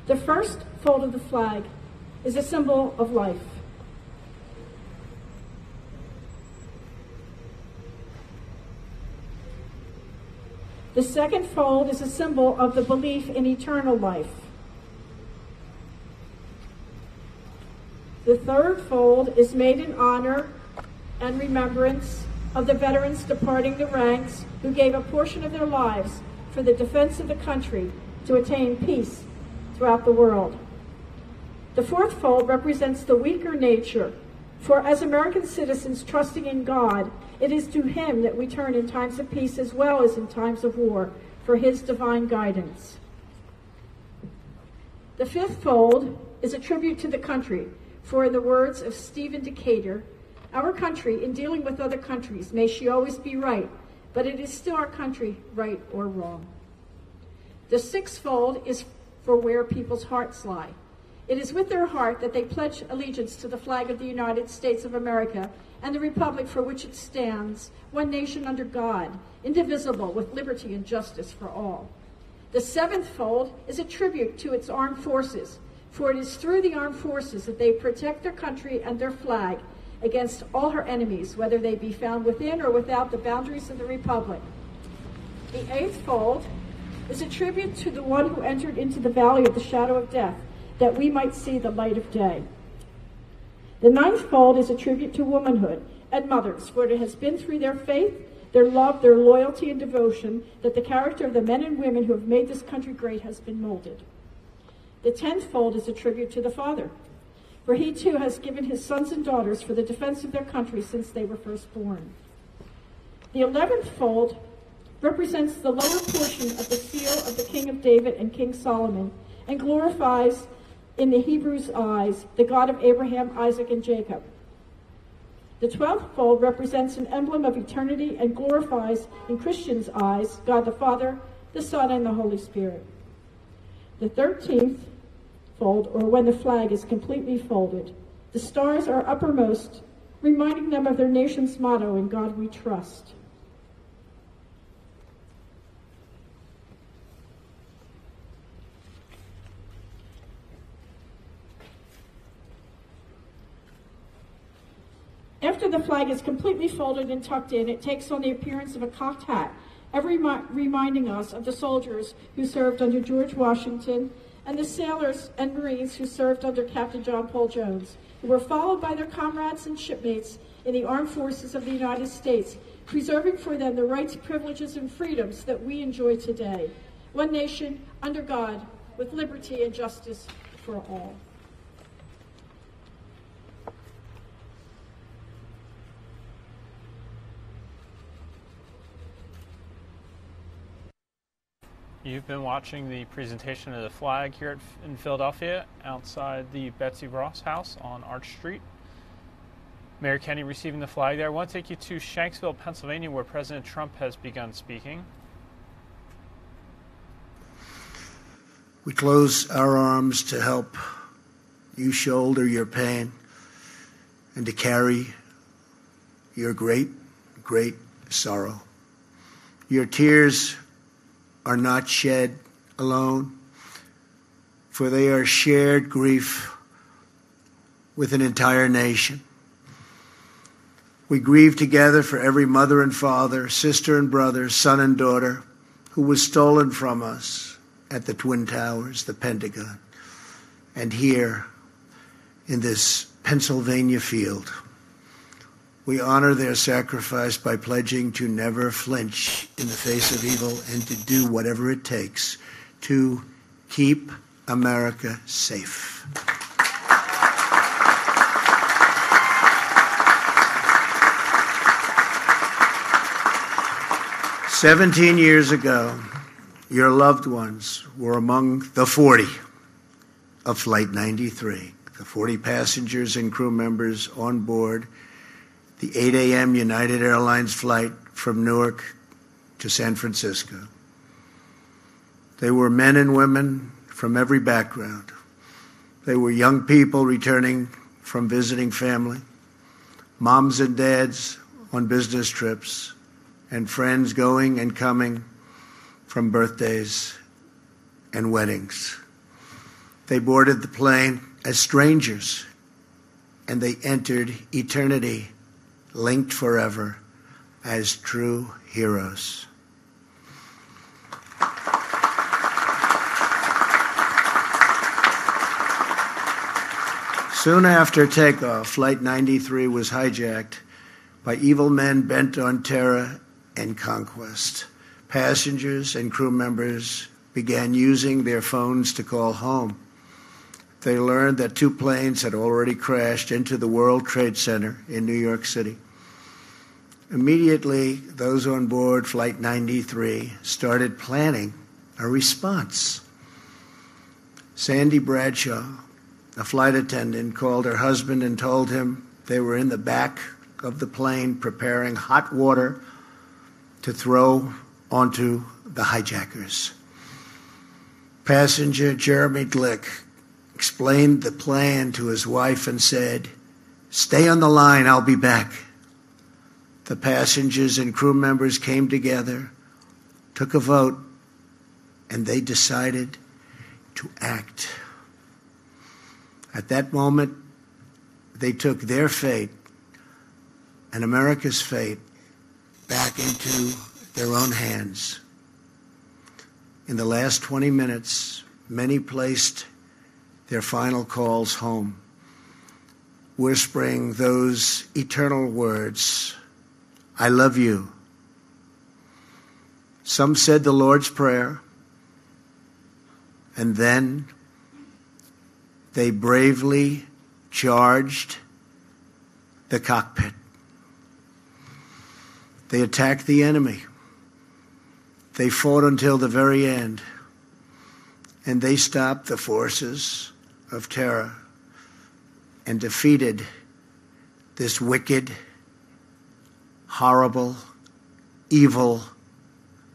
[SPEAKER 15] The first fold of the flag is a symbol of life. The second fold is a symbol of the belief in eternal life. The third fold is made in honor and remembrance of the veterans departing the ranks who gave a portion of their lives for the defense of the country to attain peace throughout the world. The fourth fold represents the weaker nature, for as American citizens trusting in God, it is to Him that we turn in times of peace as well as in times of war for His divine guidance. The fifth fold is a tribute to the country, for in the words of Stephen Decatur, our country, in dealing with other countries, may she always be right, but it is still our country, right or wrong. The sixth fold is for where people's hearts lie. It is with their heart that they pledge allegiance to the flag of the United States of America and the republic for which it stands, one nation under God, indivisible, with liberty and justice for all. The seventh fold is a tribute to its armed forces, for it is through the armed forces that they protect their country and their flag against all her enemies, whether they be found within or without the boundaries of the republic. The eighth fold is a tribute to the one who entered into the valley of the shadow of death, that we might see the light of day. The ninth fold is a tribute to womanhood and mothers, for it has been through their faith, their love, their loyalty, and devotion that the character of the men and women who have made this country great has been molded. The 10th fold is a tribute to the father, for he too has given his sons and daughters for the defense of their country since they were first born. The 11th fold represents the lower portion of the seal of the King of David and King Solomon, and glorifies in the Hebrews' eyes the God of Abraham, Isaac, and Jacob. The 12th fold represents an emblem of eternity and glorifies in Christians' eyes God the Father, the Son, and the Holy Spirit. The 13th fold, or when the flag is completely folded, the stars are uppermost, reminding them of their nation's motto, "In God we trust." After the flag is completely folded and tucked in, it takes on the appearance of a cocked hat, ever reminding us of the soldiers who served under George Washington and the sailors and Marines who served under Captain John Paul Jones, who were followed by their comrades and shipmates in the armed forces of the United States, preserving for them the rights, privileges, and freedoms that we enjoy today. One nation, under God, with liberty and justice for all.
[SPEAKER 1] You've been watching the presentation of the flag here in Philadelphia outside the Betsy Ross House on Arch Street. Mayor Kenny receiving the flag there. I want to take you to Shanksville, Pennsylvania, where President Trump has begun speaking.
[SPEAKER 16] We close our arms to help you shoulder your pain and to carry your great, great sorrow. Your tears are not shed alone, for they are shared grief with an entire nation. We grieve together for every mother and father, sister and brother, son and daughter who was stolen from us at the Twin Towers, the Pentagon, and here in this Pennsylvania field. We honor their sacrifice by pledging to never flinch in the face of evil and to do whatever it takes to keep America safe. "17 years ago, your loved ones were among the 40 of Flight 93, the 40 passengers and crew members on board the 8 a.m. United Airlines flight from Newark to San Francisco. They were men and women from every background. They were young people returning from visiting family, moms and dads on business trips, and friends going and coming from birthdays and weddings. They boarded the plane as strangers, and they entered eternity linked forever as true heroes. Soon after takeoff, Flight 93 was hijacked by evil men bent on terror and conquest. Passengers and crew members began using their phones to call home. They learned that 2 planes had already crashed into the World Trade Center in New York City. Immediately, those on board Flight 93 started planning a response. Sandy Bradshaw, a flight attendant, called her husband and told him they were in the back of the plane preparing hot water to throw onto the hijackers. Passenger Jeremy Glick explained the plan to his wife and said, "Stay on the line, I'll be back." The passengers and crew members came together, took a vote, and they decided to act. At that moment, they took their fate and America's fate back into their own hands. In the last 20 minutes, many placed their final calls home, whispering those eternal words, "I love you." Some said the Lord's Prayer, and then they bravely charged the cockpit. They attacked the enemy. They fought until the very end, and they stopped the forces of terror and defeated this wicked, horrible, evil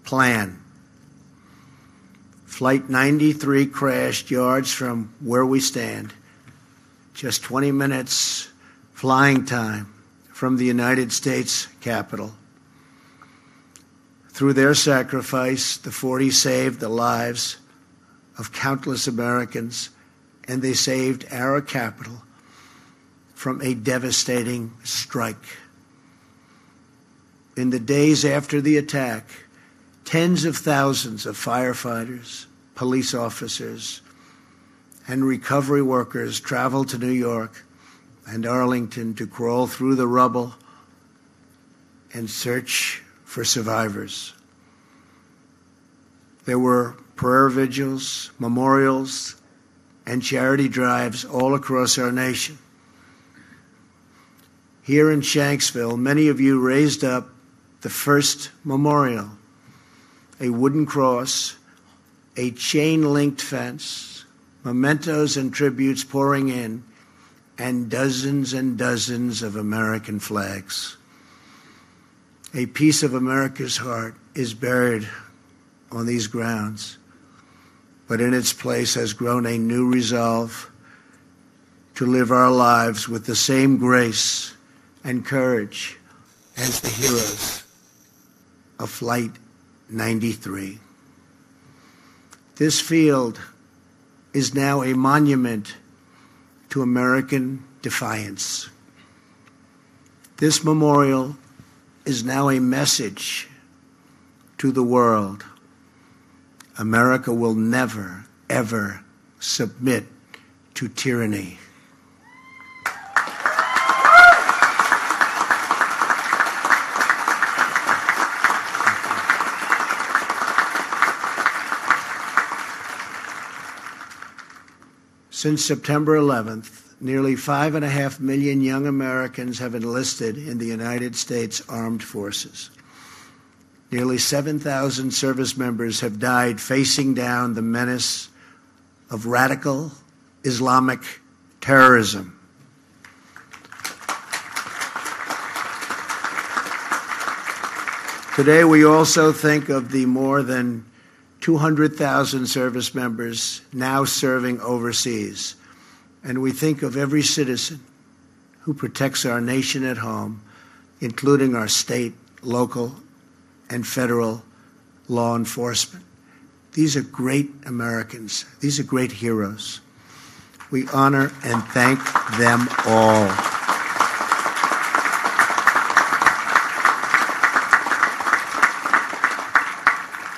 [SPEAKER 16] plan. Flight 93 crashed yards from where we stand, just 20 minutes flying time from the United States Capitol. Through their sacrifice, the 40 saved the lives of countless Americans, and they saved our capital from a devastating strike. In the days after the attack, tens of thousands of firefighters, police officers, and recovery workers traveled to New York and Arlington to crawl through the rubble and search for survivors. There were prayer vigils, memorials, and charity drives all across our nation. Here in Shanksville, many of you raised up the first memorial, a wooden cross, a chain-linked fence, mementos and tributes pouring in, and dozens of American flags. A piece of America's heart is buried on these grounds, but in its place has grown a new resolve to live our lives with the same grace and courage as the heroes of Flight 93. This field is now a monument to American defiance. This memorial is now a message to the world. America will never, ever submit to tyranny. Since September 11th, nearly 5.5 million young Americans have enlisted in the United States Armed Forces. Nearly 7,000 service members have died facing down the menace of radical Islamic terrorism. Today, we also think of the more than 200,000 service members now serving overseas. And we think of every citizen who protects our nation at home, including our state, local, and federal law enforcement. These are great Americans. These are great heroes. We honor and thank them all.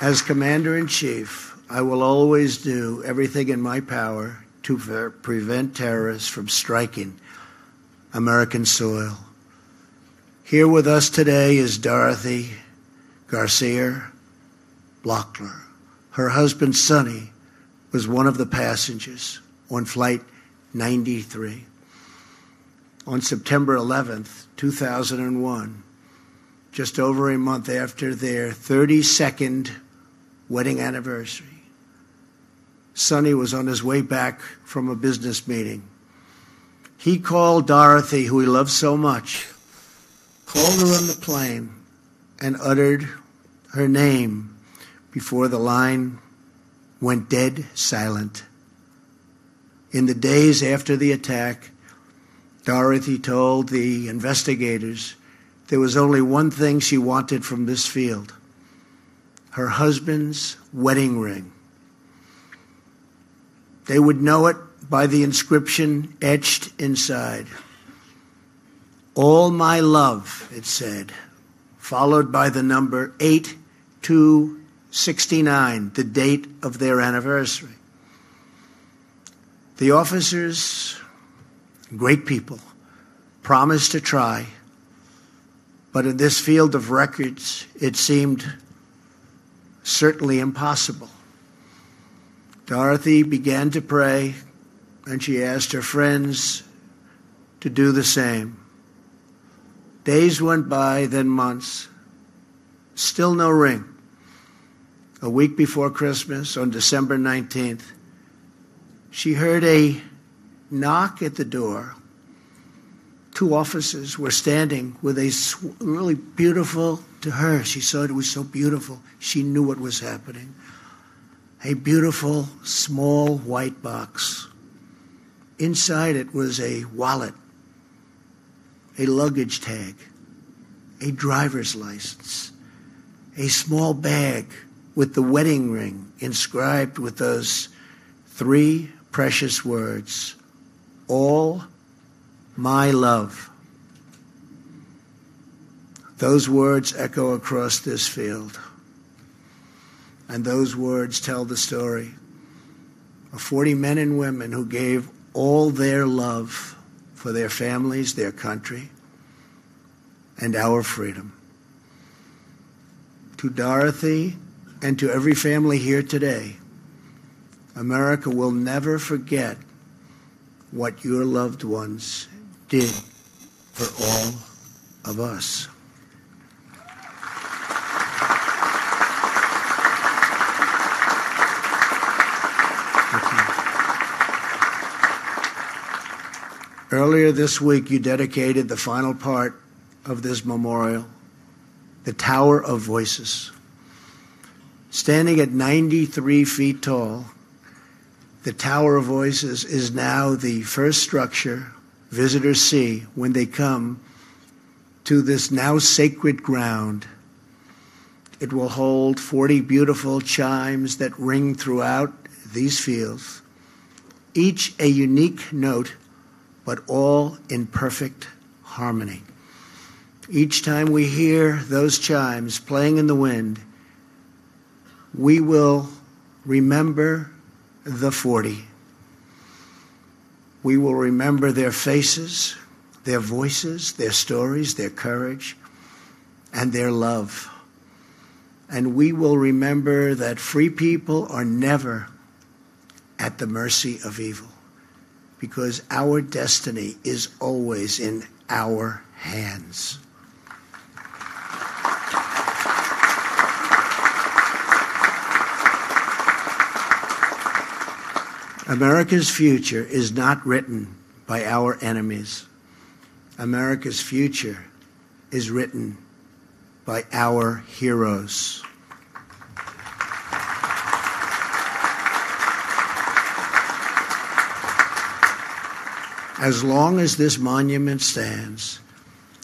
[SPEAKER 16] As Commander-in-Chief, I will always do everything in my power to prevent terrorists from striking American soil. Here with us today is Dorothy Garcia Blockler. Her husband, Sonny, was one of the passengers on Flight 93. On September 11th, 2001, just over a month after their 32nd wedding anniversary, Sonny was on his way back from a business meeting. He called Dorothy, who he loved so much, called her on the plane, and uttered her name before the line went dead silent. In the days after the attack, Dorothy told the investigators there was only one thing she wanted from this field: her husband's wedding ring. They would know it by the inscription etched inside. "All my love," it said, followed by the number 8269, the date of their anniversary. The officers, great people, promised to try, but in this field of records, it seemed certainly impossible. Dorothy began to pray, and she asked her friends to do the same. Days went by, then months. Still no ring. A week before Christmas, on December 19th, she heard a knock at the door. Two officers were standing with a really beautiful, to her, she saw it was so beautiful, she knew what was happening. A beautiful, small white box. Inside it was a wallet, a luggage tag, a driver's license, a small bag with the wedding ring inscribed with those three precious words: "All my love." Those words echo across this field. And those words tell the story of 40 men and women who gave all their love for their families, their country, and our freedom. To Dorothy and to every family here today, America will never forget what your loved ones did for all of us. Earlier this week, you dedicated the final part of this memorial, the Tower of Voices. Standing at 93 feet tall, the Tower of Voices is now the first structure visitors see when they come to this now sacred ground. It will hold 40 beautiful chimes that ring throughout these fields, each a unique note, but all in perfect harmony. Each time we hear those chimes playing in the wind, we will remember the 40. We will remember their faces, their voices, their stories, their courage, and their love. And we will remember that free people are never at the mercy of evil, because our destiny is always in our hands. America's future is not written by our enemies. America's future is written by our heroes. As long as this monument stands,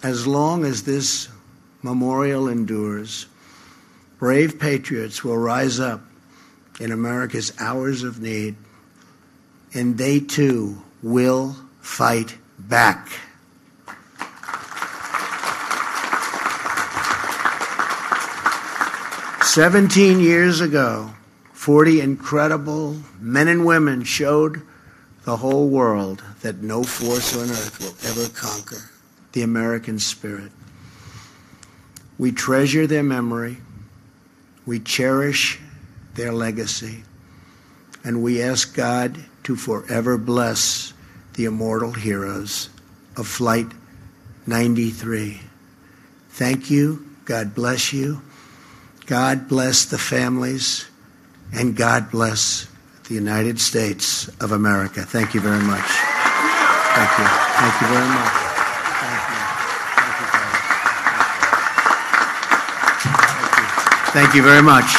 [SPEAKER 16] as long as this memorial endures, brave patriots will rise up in America's hours of need, and they too will fight back. "17 years ago, 40 incredible men and women showed the whole world that no force on earth will ever conquer the American spirit. We treasure their memory, we cherish their legacy, and we ask God to forever bless the immortal heroes of Flight 93. Thank you. God bless you. God bless the families, and God bless the United States of America. Thank you very much. Thank you. Thank you very much. Thank you very much.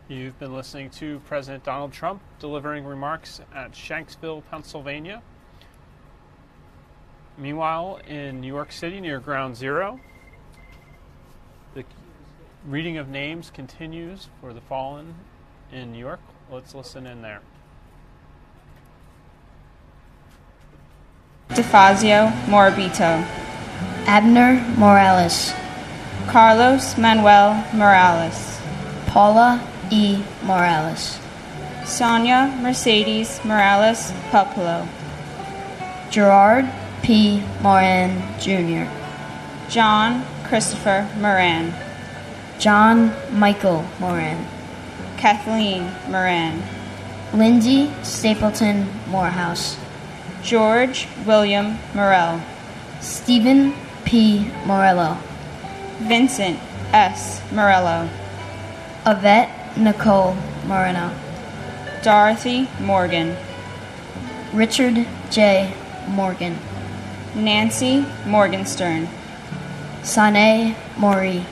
[SPEAKER 1] You've been listening to President Donald Trump delivering remarks at Shanksville, Pennsylvania. Meanwhile, in New York City near Ground Zero, the reading of names continues for the fallen in New York. Let's listen in there.
[SPEAKER 17] DeFazio Morabito,
[SPEAKER 18] Abner Morales,
[SPEAKER 17] Carlos Manuel Morales,
[SPEAKER 18] Paula E. Morales,
[SPEAKER 17] Sonia Mercedes Morales Populo,
[SPEAKER 18] Gerard P. Moran Jr.,
[SPEAKER 17] John Christopher Moran,
[SPEAKER 18] John Michael Moran,
[SPEAKER 17] Kathleen Moran,
[SPEAKER 18] Lindsay Stapleton Morehouse,
[SPEAKER 17] George William Morell,
[SPEAKER 18] Stephen P. Morello,
[SPEAKER 17] Vincent S. Morello,
[SPEAKER 18] Yvette Nicole Moreno,
[SPEAKER 17] Dorothy Morgan,
[SPEAKER 18] Richard J. Morgan,
[SPEAKER 17] Nancy Morgenstern,
[SPEAKER 18] Sane Mori,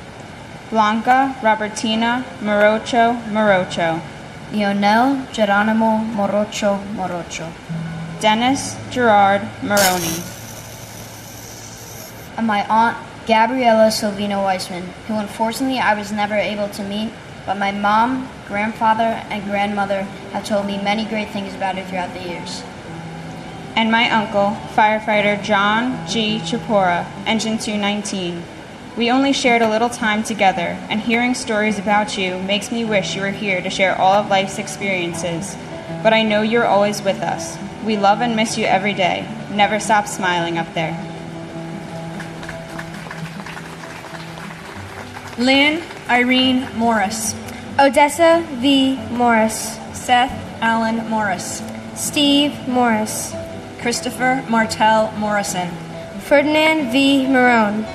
[SPEAKER 17] Blanca Robertina Morocho Morocho,
[SPEAKER 18] Lionel Geronimo Morocho Morocho,
[SPEAKER 17] Dennis Gerard Moroni,
[SPEAKER 18] and my aunt Gabriela Silvino Weissman, who unfortunately I was never able to meet, but my mom, grandfather, and grandmother have told me many great things about it throughout the years.
[SPEAKER 17] And my uncle, firefighter John G. Chapora, Engine 219. We only shared a little time together, and hearing stories about you makes me wish you were here to share all of life's experiences. But I know you're always with us. We love and miss you every day. Never stop smiling up there.
[SPEAKER 19] Lynn Irene Morris,
[SPEAKER 20] Odessa V. Morris,
[SPEAKER 19] Seth Allen Morris,
[SPEAKER 20] Steve Morris,
[SPEAKER 19] Christopher Martell Morrison,
[SPEAKER 20] Ferdinand V. Marone,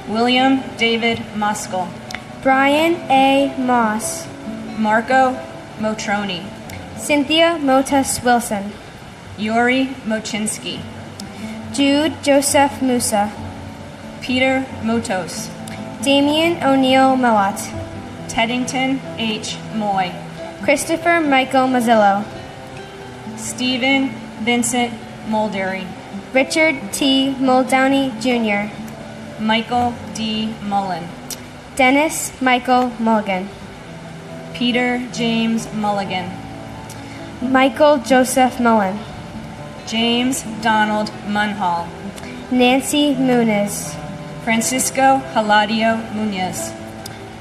[SPEAKER 19] William David Muskell,
[SPEAKER 20] Brian A. Moss,
[SPEAKER 19] Marco Motroni,
[SPEAKER 20] Cynthia Motas Wilson,
[SPEAKER 19] Yuri Mochinsky,
[SPEAKER 20] Jude Joseph Musa,
[SPEAKER 19] Peter Motos,
[SPEAKER 20] Damian O'Neill Mowat,
[SPEAKER 19] Teddington H. Moy,
[SPEAKER 20] Christopher Michael Mazzillo,
[SPEAKER 19] Stephen Vincent Mulderry,
[SPEAKER 20] Richard T. Muldowney Jr.,
[SPEAKER 19] Michael D. Mullen,
[SPEAKER 20] Dennis Michael Mulligan,
[SPEAKER 19] Peter James Mulligan,
[SPEAKER 20] Michael Joseph Mullen,
[SPEAKER 19] James Donald Munhall,
[SPEAKER 20] Nancy Muniz,
[SPEAKER 19] Francisco Haladio Munoz,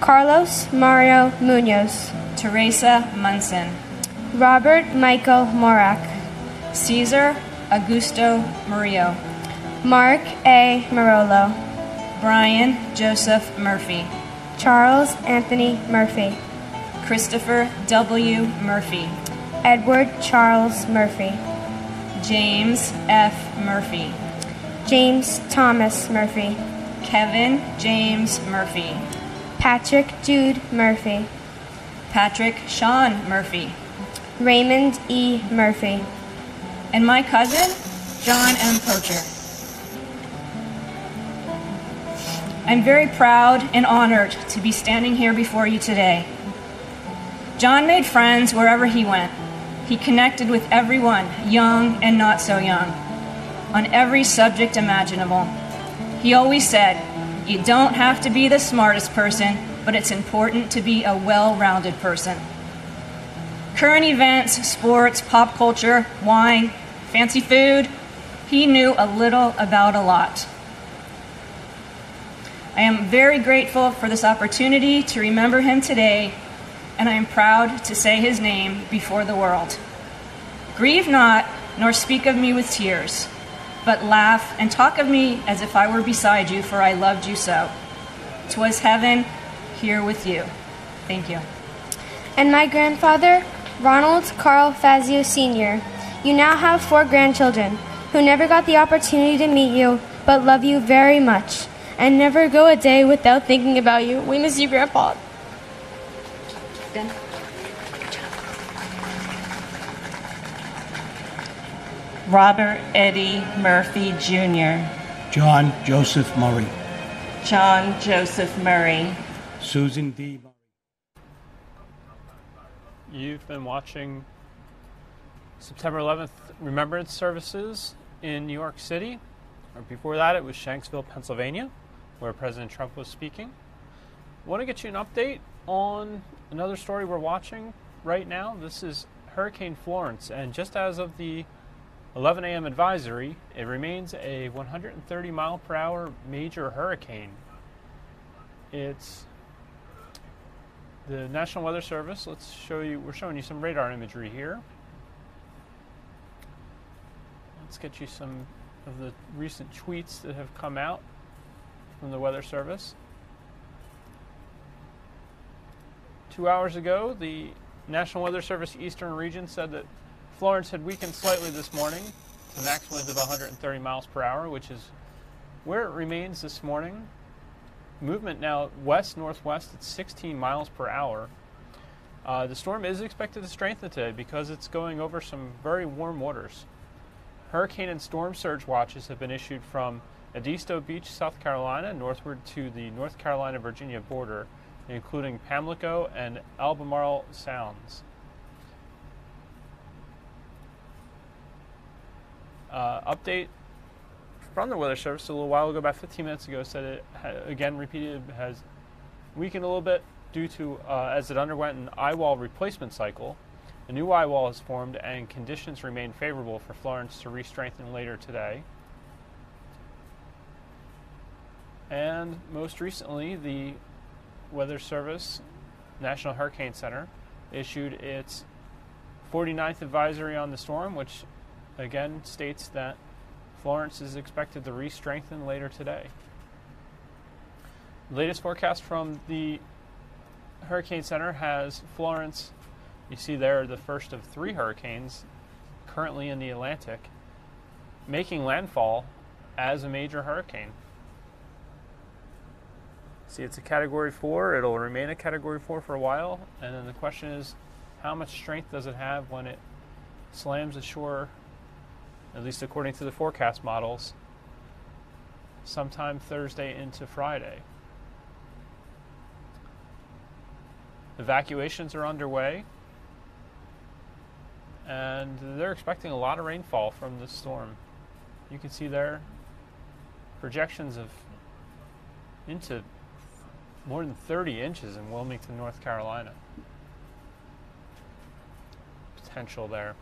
[SPEAKER 20] Carlos Mario Munoz,
[SPEAKER 19] Teresa Munson,
[SPEAKER 20] Robert Michael Morak,
[SPEAKER 19] Cesar Augusto Murillo,
[SPEAKER 20] Mark A. Marolo,
[SPEAKER 19] Brian Joseph Murphy,
[SPEAKER 20] Charles Anthony Murphy,
[SPEAKER 19] Christopher W. Murphy,
[SPEAKER 20] Edward Charles Murphy,
[SPEAKER 19] James F. Murphy,
[SPEAKER 20] James Thomas Murphy,
[SPEAKER 19] Kevin James Murphy,
[SPEAKER 20] Patrick Jude Murphy,
[SPEAKER 19] Patrick Sean Murphy,
[SPEAKER 20] Raymond E. Murphy,
[SPEAKER 19] and my cousin, John M. Pocher. I'm very proud and honored to be standing here before you today. John made friends wherever he went. He connected with everyone, young and not so young, on every subject imaginable. He always said, "You don't have to be the smartest person, but it's important to be a well-rounded person." Current events, sports, pop culture, wine, fancy food, he knew a little about a lot. I am very grateful for this opportunity to remember him today, and I am proud to say his name before the world. Grieve not, nor speak of me with tears, but laugh and talk of me as if I were beside you, for I loved you so. 'Twas heaven here with you. Thank you.
[SPEAKER 20] And my grandfather, Ronald Carl Fazio Sr. You now have 4 grandchildren who never got the opportunity to meet you, but love you very much, and never go a day without thinking about you. We miss you, Grandpa.
[SPEAKER 19] Done.
[SPEAKER 21] Robert Eddie Murphy Jr.
[SPEAKER 22] John Joseph Murray.
[SPEAKER 21] John Joseph Murray.
[SPEAKER 22] Susan D. Murray.
[SPEAKER 1] You've been watching September 11th Remembrance Services in New York City. Or before that, it was Shanksville, Pennsylvania, where President Trump was speaking. I want to get you an update on another story we're watching right now. This is Hurricane Florence, and just as of the 11 a.m. advisory, it remains a 130 mile per hour major hurricane. It's the National Weather Service. We're showing you some radar imagery here. Let's get you some of the recent tweets that have come out from the Weather Service. 2 hours ago, the National Weather Service Eastern Region said that Florence had weakened slightly this morning to max winds of 130 miles per hour, which is where it remains this morning. Movement now west-northwest at 16 miles per hour. The storm is expected to strengthen today because it's going over some very warm waters. Hurricane and storm surge watches have been issued from Edisto Beach, South Carolina, northward to the North Carolina-Virginia border, including Pamlico and Albemarle Sounds. Update from the Weather Service a little while ago, about 15 minutes ago, said it again repeated has weakened a little bit due to as it underwent an eye wall replacement cycle. A new eye wall has formed and conditions remain favorable for Florence to re-strengthen later today. And most recently, the Weather Service National Hurricane Center issued its 49th advisory on the storm, which again states that Florence is expected to re-strengthen later today. The latest forecast from the Hurricane Center has Florence, you see there, the first of 3 hurricanes currently in the Atlantic, making landfall as a major hurricane. See, it's a Category 4. It'll remain a Category 4 for a while. And then the question is, how much strength does it have when it slams ashore, at least according to the forecast models, sometime Thursday into Friday? Evacuations are underway, and they're expecting a lot of rainfall from this storm. You can see there projections of into more than 30 inches in Wilmington, North Carolina. Potential there.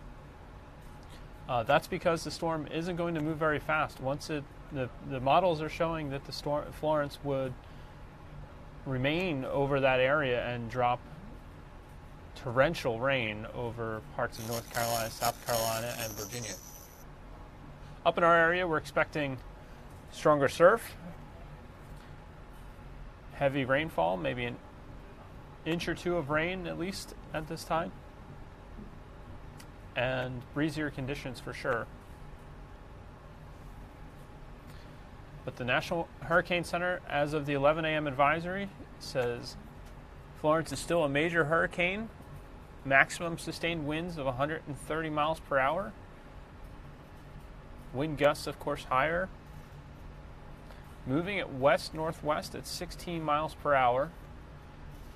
[SPEAKER 1] That's because the storm isn't going to move very fast. The models are showing that the storm Florence would remain over that area and drop torrential rain over parts of North Carolina, South Carolina, and Virginia. Up in our area, we're expecting stronger surf, heavy rainfall, maybe an inch or 2 of rain at least at this time, and breezier conditions for sure. But the National Hurricane Center, as of the 11 a.m. advisory, says Florence is still a major hurricane, maximum sustained winds of 130 miles per hour. Wind gusts, of course, higher. moving at west-northwest at 16 miles per hour,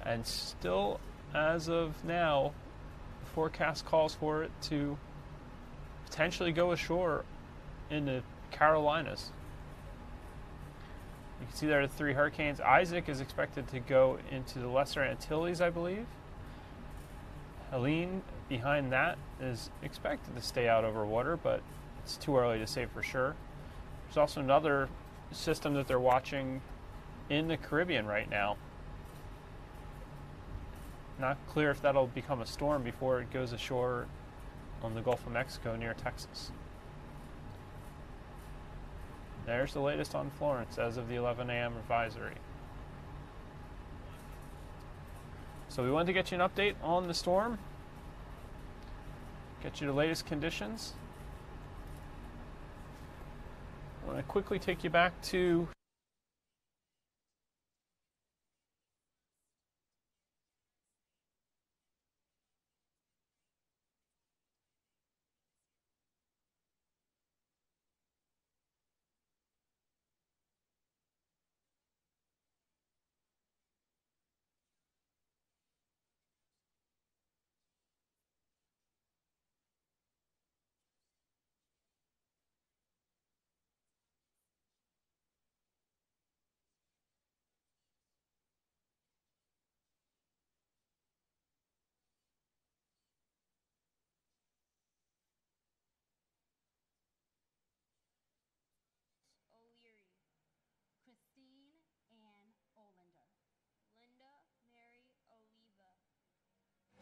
[SPEAKER 1] and still, as of now, the forecast calls for it to potentially go ashore in the Carolinas. You can see there are 3 hurricanes. Isaac is expected to go into the Lesser Antilles, I believe. Helene, behind that, is expected to stay out over water, but it's too early to say for sure. There's also another system that they're watching in the Caribbean right now. Not clear if that'll become a storm before it goes ashore on the Gulf of Mexico near Texas. There's the latest on Florence as of the 11 a.m. advisory. So we wanted to get you an update on the storm, get you the latest conditions. I want to quickly take you back to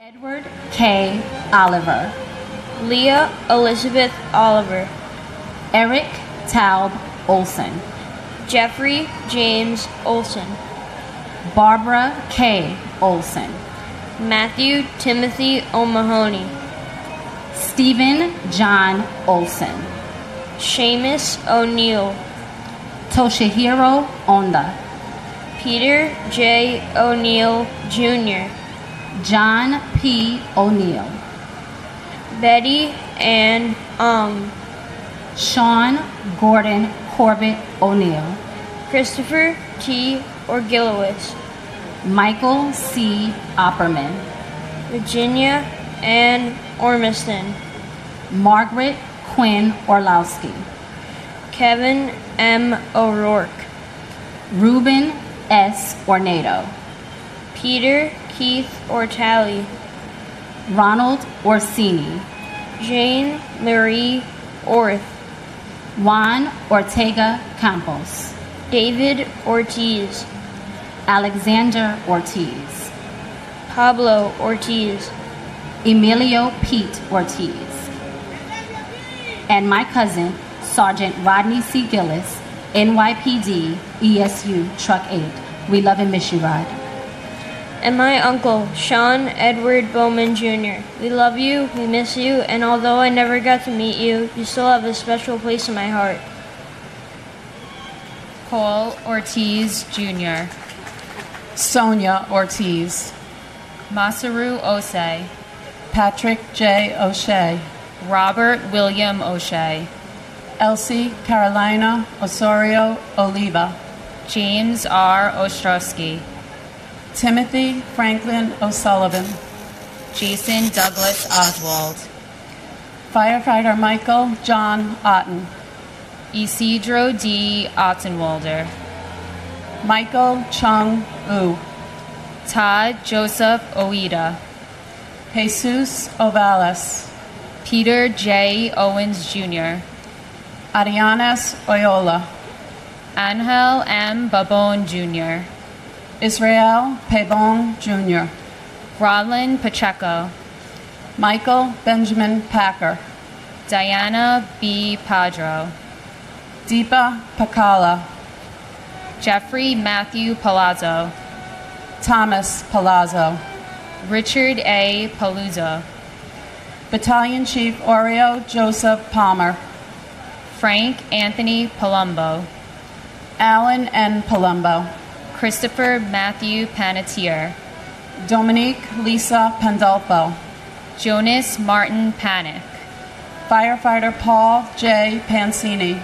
[SPEAKER 2] Edward K. Oliver,
[SPEAKER 17] Leah Elizabeth Oliver,
[SPEAKER 2] Eric Taub Olson,
[SPEAKER 17] Jeffrey James Olson,
[SPEAKER 2] Barbara K. Olson,
[SPEAKER 17] Matthew Timothy O'Mahony,
[SPEAKER 2] Stephen John Olson,
[SPEAKER 17] Seamus O'Neill,
[SPEAKER 2] Toshihiro Onda,
[SPEAKER 17] Peter J. O'Neill Jr.,
[SPEAKER 2] John P. O'Neill,
[SPEAKER 17] Betty Ann Ung,
[SPEAKER 2] Sean Gordon Corbett O'Neill,
[SPEAKER 17] Christopher T. Orgilowitz,
[SPEAKER 2] Michael C. Opperman,
[SPEAKER 17] Virginia Ann Ormiston,
[SPEAKER 2] Margaret Quinn Orlowski,
[SPEAKER 17] Kevin M. O'Rourke,
[SPEAKER 2] Ruben S. Ornado,
[SPEAKER 17] Peter Keith Ortali,
[SPEAKER 2] Ronald Orsini,
[SPEAKER 17] Jane Marie Orth,
[SPEAKER 2] Juan Ortega Campos,
[SPEAKER 17] David Ortiz,
[SPEAKER 2] Alexander Ortiz,
[SPEAKER 17] Pablo Ortiz,
[SPEAKER 2] Emilio Pete Ortiz, and my cousin, Sergeant Rodney C. Gillis, NYPD ESU Truck 8. We love and miss you, Rod.
[SPEAKER 17] And my uncle, Sean Edward Bowman Jr. We love you, we miss you, and although I never got to meet you, you still have a special place in my heart.
[SPEAKER 3] Paul Ortiz Jr.,
[SPEAKER 8] Sonia Ortiz,
[SPEAKER 3] Masaru Osei,
[SPEAKER 8] Patrick J. O'Shea,
[SPEAKER 3] Robert William O'Shea,
[SPEAKER 8] Elsie Carolina Osorio Oliva,
[SPEAKER 3] James R. Ostrowski,
[SPEAKER 8] Timothy Franklin O'Sullivan,
[SPEAKER 3] Jason Douglas Oswald,
[SPEAKER 8] Firefighter Michael John Otten,
[SPEAKER 3] Isidro D. Ottenwalder,
[SPEAKER 8] Michael Chung U,
[SPEAKER 3] Todd Joseph Oida,
[SPEAKER 8] Jesus Ovales,
[SPEAKER 3] Peter J. Owens Jr.,
[SPEAKER 8] Arianes Oyola,
[SPEAKER 3] Angel M. Babon Jr.,
[SPEAKER 8] Israel Pebon Jr.,
[SPEAKER 3] Rodlin Pacheco,
[SPEAKER 8] Michael Benjamin Packer,
[SPEAKER 3] Diana B. Padro,
[SPEAKER 8] Deepa Pakala,
[SPEAKER 3] Jeffrey Matthew Palazzo,
[SPEAKER 8] Thomas Palazzo,
[SPEAKER 3] Richard A. Paluzzo,
[SPEAKER 8] Battalion Chief Oreo Joseph Palmer,
[SPEAKER 3] Frank Anthony Palumbo,
[SPEAKER 8] Alan N. Palumbo,
[SPEAKER 3] Christopher Matthew Panettiere,
[SPEAKER 8] Dominique Lisa Pandolfo,
[SPEAKER 3] Jonas Martin Panic,
[SPEAKER 8] Firefighter Paul J. Pansini,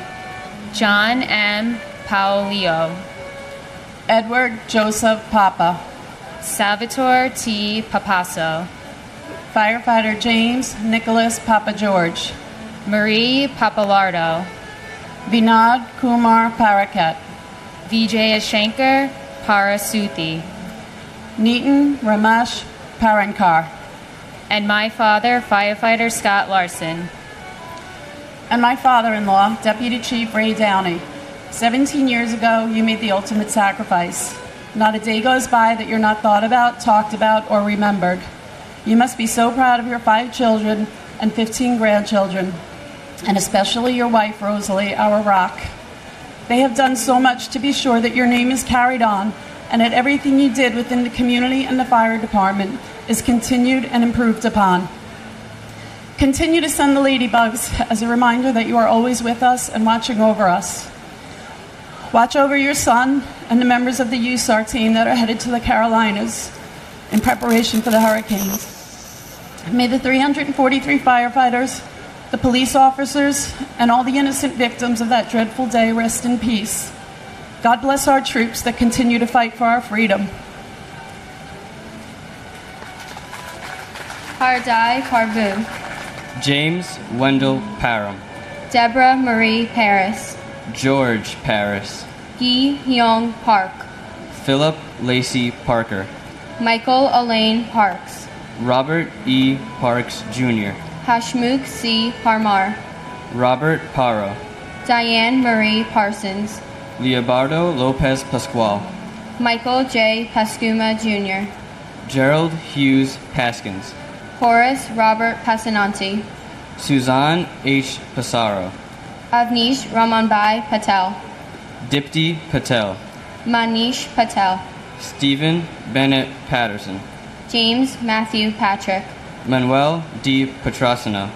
[SPEAKER 3] John M. Paolio.
[SPEAKER 8] Edward Joseph Papa.
[SPEAKER 3] Salvatore T. Papasso.
[SPEAKER 8] Firefighter James Nicholas Papa George.
[SPEAKER 3] Marie Papalardo.
[SPEAKER 8] Vinod Kumar Paraket.
[SPEAKER 3] Vijay Shankar Parasuthi.
[SPEAKER 8] Nitin Ramesh Parankar.
[SPEAKER 3] And my father, firefighter Scott Larson.
[SPEAKER 8] And my father-in-law, Deputy Chief Ray Downey. 17 years ago, you made the ultimate sacrifice. Not a day goes by that you're not thought about, talked about, or remembered. You must be so proud of your 5 children and 15 grandchildren, and especially your wife, Rosalie, our rock. They have done so much to be sure that your name is carried on, and that everything you did within the community and the fire department is continued and improved upon. Continue to send the ladybugs as a reminder that you are always with us and watching over us. Watch over your son and the members of the USAR team that are headed to the Carolinas in preparation for the hurricanes. May the 343 firefighters, the police officers, and all the innocent victims of that dreadful day rest in peace. God bless our troops that continue to fight for our freedom.
[SPEAKER 17] Hardai Parvu.
[SPEAKER 4] James Wendell Parham.
[SPEAKER 17] Deborah Marie Paris.
[SPEAKER 4] George Paris.
[SPEAKER 17] Yi Hyung Park.
[SPEAKER 4] Philip Lacey Parker.
[SPEAKER 17] Michael Elaine Parks.
[SPEAKER 4] Robert E. Parks Jr.
[SPEAKER 17] Hashmukh C. Parmar.
[SPEAKER 4] Robert Paro.
[SPEAKER 17] Diane Marie Parsons.
[SPEAKER 4] Leobardo Lopez Pascual.
[SPEAKER 17] Michael J. Pascuma Jr.
[SPEAKER 4] Gerald Hughes Paskins.
[SPEAKER 17] Horace Robert Passananti.
[SPEAKER 4] Suzanne H. Passaro.
[SPEAKER 17] Avnish Ramanbai Patel.
[SPEAKER 4] Dipti Patel.
[SPEAKER 17] Manish Patel.
[SPEAKER 4] Stephen Bennett Patterson.
[SPEAKER 17] James Matthew Patrick.
[SPEAKER 4] Manuel D. Petrosino.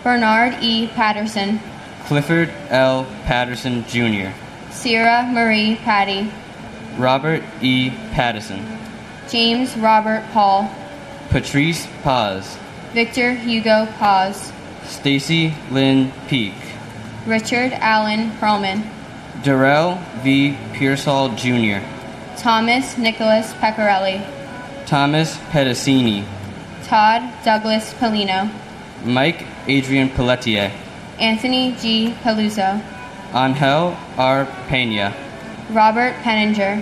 [SPEAKER 17] Bernard E. Patterson.
[SPEAKER 4] Clifford L. Patterson Jr.
[SPEAKER 17] Sierra Marie Patty.
[SPEAKER 4] Robert E. Pattison.
[SPEAKER 17] James Robert Paul.
[SPEAKER 4] Patrice Paz.
[SPEAKER 17] Victor Hugo Paz.
[SPEAKER 4] Stacy Lynn Peak.
[SPEAKER 17] Richard Allen Perlman.
[SPEAKER 4] Darrell V. Pearsall Jr.
[SPEAKER 17] Thomas Nicholas Pecorelli.
[SPEAKER 4] Thomas Pedicini.
[SPEAKER 17] Todd Douglas Polino.
[SPEAKER 4] Mike Adrian Pelletier.
[SPEAKER 17] Anthony G. Peluso.
[SPEAKER 4] Angel R. Pena.
[SPEAKER 17] Robert Penninger.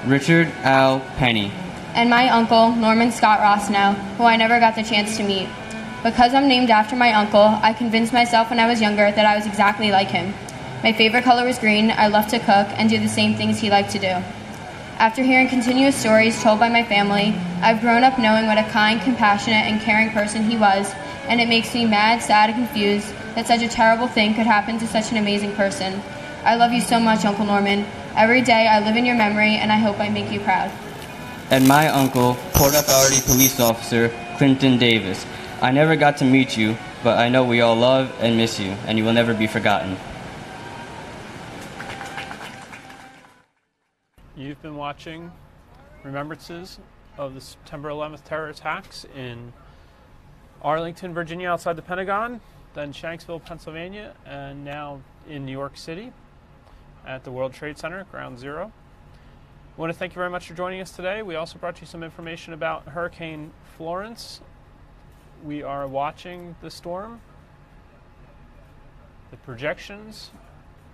[SPEAKER 4] Richard Al Penny.
[SPEAKER 17] And my uncle, Norman Scott Rossnow, who I never got the chance to meet. Because I'm named after my uncle, I convinced myself when I was younger that I was exactly like him. My favorite color was green, I loved to cook, and do the same things he liked to do. After hearing continuous stories told by my family, I've grown up knowing what a kind, compassionate, and caring person he was, and it makes me mad, sad, and confused that such a terrible thing could happen to such an amazing person. I love you so much, Uncle Norman. Every day I live in your memory, and I hope I make you proud.
[SPEAKER 4] And my uncle, Port Authority Police Officer Clinton Davis. I never got to meet you, but I know we all love and miss you, and you will never be forgotten.
[SPEAKER 1] You've been watching remembrances of the September 11th terror attacks in Arlington, Virginia, outside the Pentagon, then Shanksville, Pennsylvania, and now in New York City at the World Trade Center, Ground Zero. I want to thank you very much for joining us today. We also brought you some information about Hurricane Florence. We are watching the storm. The projections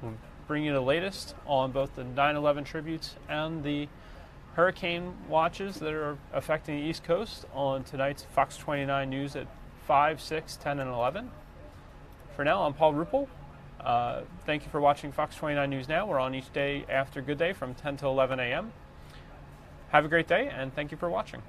[SPEAKER 1] will bring you the latest on both the 9/11 tributes and the hurricane watches that are affecting the East Coast on tonight's Fox 29 News at 5, 6, 10, and 11. For now, I'm Paul Ruppel. Thank you for watching Fox 29 News Now. We're on each day after Good Day from 10 to 11 a.m. Have a great day, and thank you for watching.